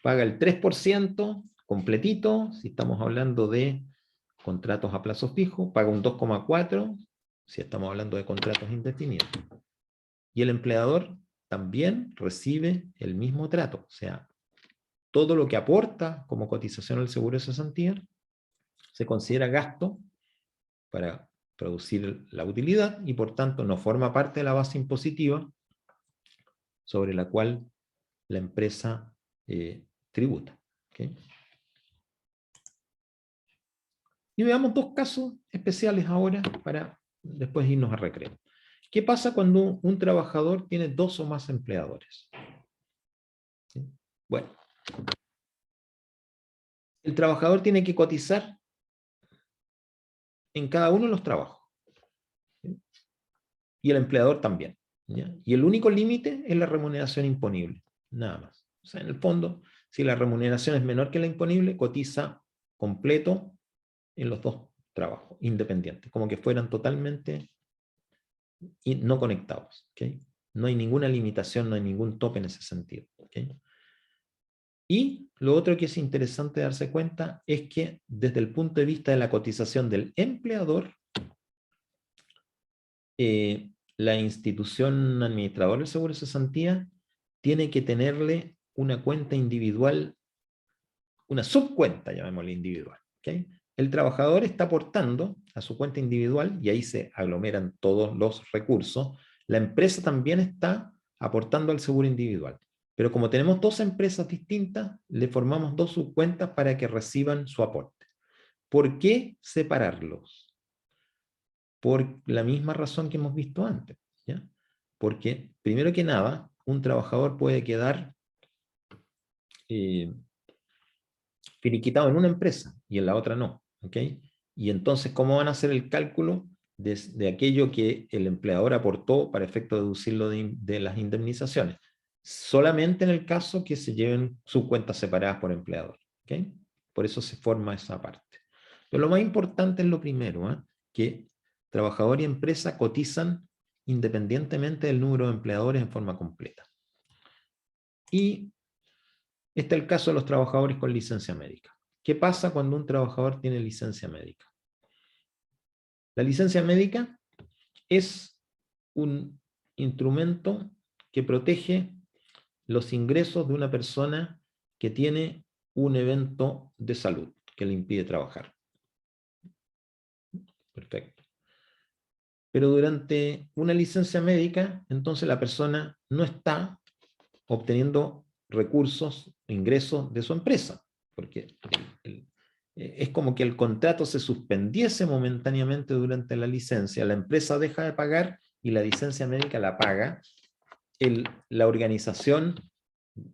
[SPEAKER 1] Paga el 3% completito, si estamos hablando de contratos a plazo fijo, paga un 2,4 si estamos hablando de contratos indefinidos. Y el empleador también recibe el mismo trato, o sea, todo lo que aporta como cotización al seguro de cesantía se considera gasto para producir la utilidad y por tanto no forma parte de la base impositiva sobre la cual la empresa tributa. ¿Okay? Y veamos dos casos especiales ahora para después irnos a recreo. ¿Qué pasa cuando un trabajador tiene 2 o más empleadores? ¿Sí? Bueno, el trabajador tiene que cotizar en cada uno de los trabajos. ¿Sí? Y el empleador también. ¿Ya? Y el único límite es la remuneración imponible, nada más. O sea, en el fondo, si la remuneración es menor que la imponible, cotiza completo en los 2 trabajos, independientes, como que fueran totalmente no conectados. ¿Okay? No hay ninguna limitación, no hay ningún tope en ese sentido. ¿Okay? Y lo otro que es interesante darse cuenta es que desde el punto de vista de la cotización del empleador, la institución administradora del seguro de cesantía tiene que tenerle una cuenta individual, una subcuenta, llamémosle individual. ¿Okay? El trabajador está aportando a su cuenta individual y ahí se aglomeran todos los recursos. La empresa también está aportando al seguro individual. Pero como tenemos 2 empresas distintas, le formamos 2 subcuentas para que reciban su aporte. ¿Por qué separarlos? Por la misma razón que hemos visto antes. ¿Ya? Porque, primero que nada, un trabajador puede quedar finiquitado en una empresa y en la otra no. ¿Okay? Y entonces, ¿cómo van a hacer el cálculo de aquello que el empleador aportó para efecto de deducirlo de las indemnizaciones? Solamente en el caso que se lleven sus cuentas separadas por empleador. ¿Okay? Por eso se forma esa parte. Pero lo más importante es lo primero, que trabajador y empresa cotizan independientemente del número de empleadores en forma completa. Y este es el caso de los trabajadores con licencia médica. ¿Qué pasa cuando un trabajador tiene licencia médica? La licencia médica es un instrumento que protege los ingresos de una persona que tiene un evento de salud que le impide trabajar. Perfecto. Pero durante una licencia médica, entonces la persona no está obteniendo recursos, ingresos de su empresa, porque es como que el contrato se suspendiese momentáneamente durante la licencia, la empresa deja de pagar y la licencia médica la paga la organización,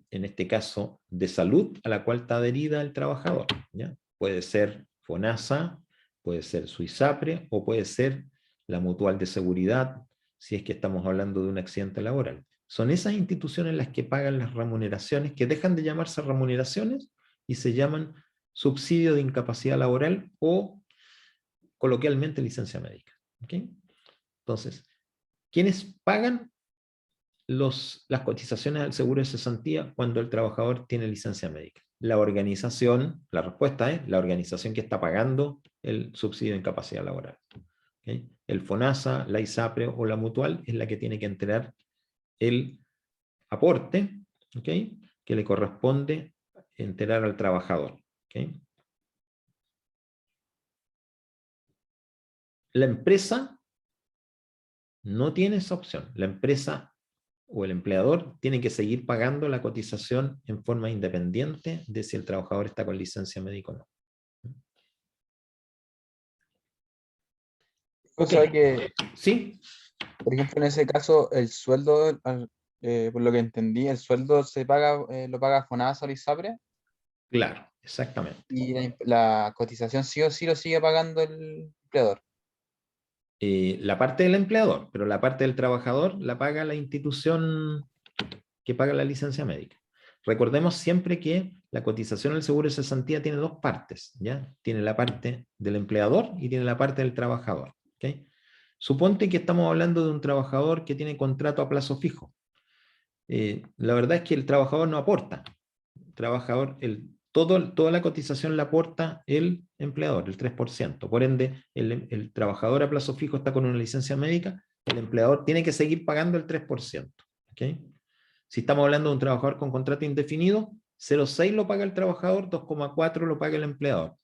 [SPEAKER 1] en este caso de salud, a la cual está adherida el trabajador. ¿Ya? Puede ser FONASA, puede ser SUISAPRE o puede ser la Mutual de Seguridad, si es que estamos hablando de un accidente laboral. Son esas instituciones las que pagan las remuneraciones, que dejan de llamarse remuneraciones y se llaman subsidio de incapacidad laboral o coloquialmente licencia médica. ¿Okay? Entonces, ¿quiénes pagan las cotizaciones al seguro de cesantía cuando el trabajador tiene licencia médica? La organización, la respuesta es la organización que está pagando el subsidio de incapacidad laboral. ¿Okay? El FONASA, la ISAPRE o la Mutual es la que tiene que entregar el aporte, ¿okay?, que le corresponde enterar al trabajador. ¿Okay? La empresa no tiene esa opción. La empresa o el empleador tiene que seguir pagando la cotización en forma independiente de si el trabajador está con licencia médica o no.
[SPEAKER 3] O sea que,
[SPEAKER 1] ¿Sí?
[SPEAKER 3] por ejemplo, en ese caso, el sueldo, por lo que entendí, el sueldo se paga, lo paga FONASA o ISAPRE,
[SPEAKER 1] Claro, exactamente.
[SPEAKER 3] y la cotización sí o sí lo sigue pagando el empleador.
[SPEAKER 1] La parte del empleador, pero la parte del trabajador la paga la institución que paga la licencia médica. Recordemos siempre que la cotización al seguro de cesantía tiene 2 partes, ¿ya? Tiene la parte del empleador y tiene la parte del trabajador. ¿Okay? Suponte que estamos hablando de un trabajador que tiene contrato a plazo fijo. La verdad es que el trabajador no aporta. El toda la cotización la aporta el empleador, el 3%. Por ende, el trabajador a plazo fijo está con una licencia médica, el empleador tiene que seguir pagando el 3%. ¿Okay? Si estamos hablando de un trabajador con contrato indefinido, 0,6 lo paga el trabajador, 2,4 lo paga el empleador.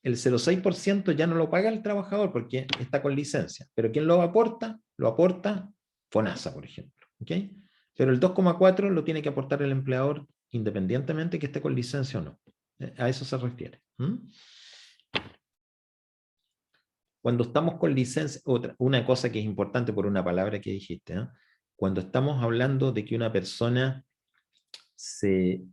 [SPEAKER 1] El 0,6% ya no lo paga el trabajador porque está con licencia. Pero ¿quién lo aporta? Lo aporta FONASA, por ejemplo. ¿Okay? Pero el 2,4 lo tiene que aportar el empleador independientemente que esté con licencia o no. A eso se refiere. Cuando estamos con licencia, una cosa que es importante por una palabra que dijiste, ¿eh? Cuando estamos hablando de que una persona se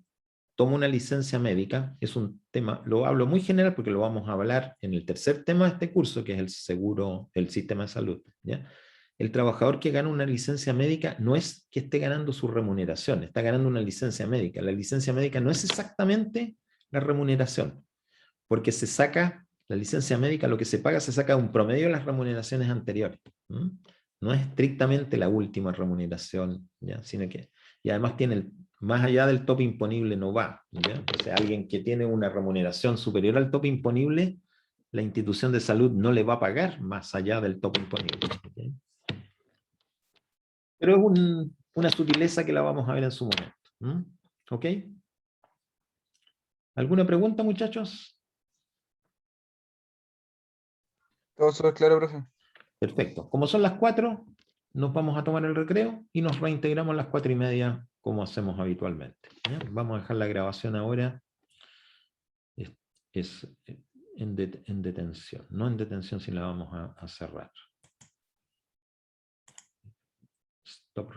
[SPEAKER 1] toma una licencia médica, es un tema, lo hablo muy general porque lo vamos a hablar en el tercer tema de este curso, que es el seguro, el sistema de salud. ¿Ya? El trabajador que gana una licencia médica no es que esté ganando su remuneración, está ganando una licencia médica. La licencia médica no es exactamente la remuneración, porque se saca, la licencia médica, lo que se paga se saca de un promedio de las remuneraciones anteriores. No es estrictamente la última remuneración, ¿ya? Sino que, y además tiene más allá del tope imponible no va, ¿ya? O sea, alguien que tiene una remuneración superior al tope imponible, la institución de salud no le va a pagar más allá del tope imponible. ¿Okay? Pero es una sutileza que la vamos a ver en su momento. ¿Ok? ¿Alguna pregunta, muchachos?
[SPEAKER 3] Todo súper claro, profe.
[SPEAKER 1] Perfecto. Como son las 4, nos vamos a tomar el recreo y nos reintegramos a las 4:30 como hacemos habitualmente. ¿Ya? Vamos a dejar la grabación ahora. Es en detención. No en detención, si la vamos a cerrar.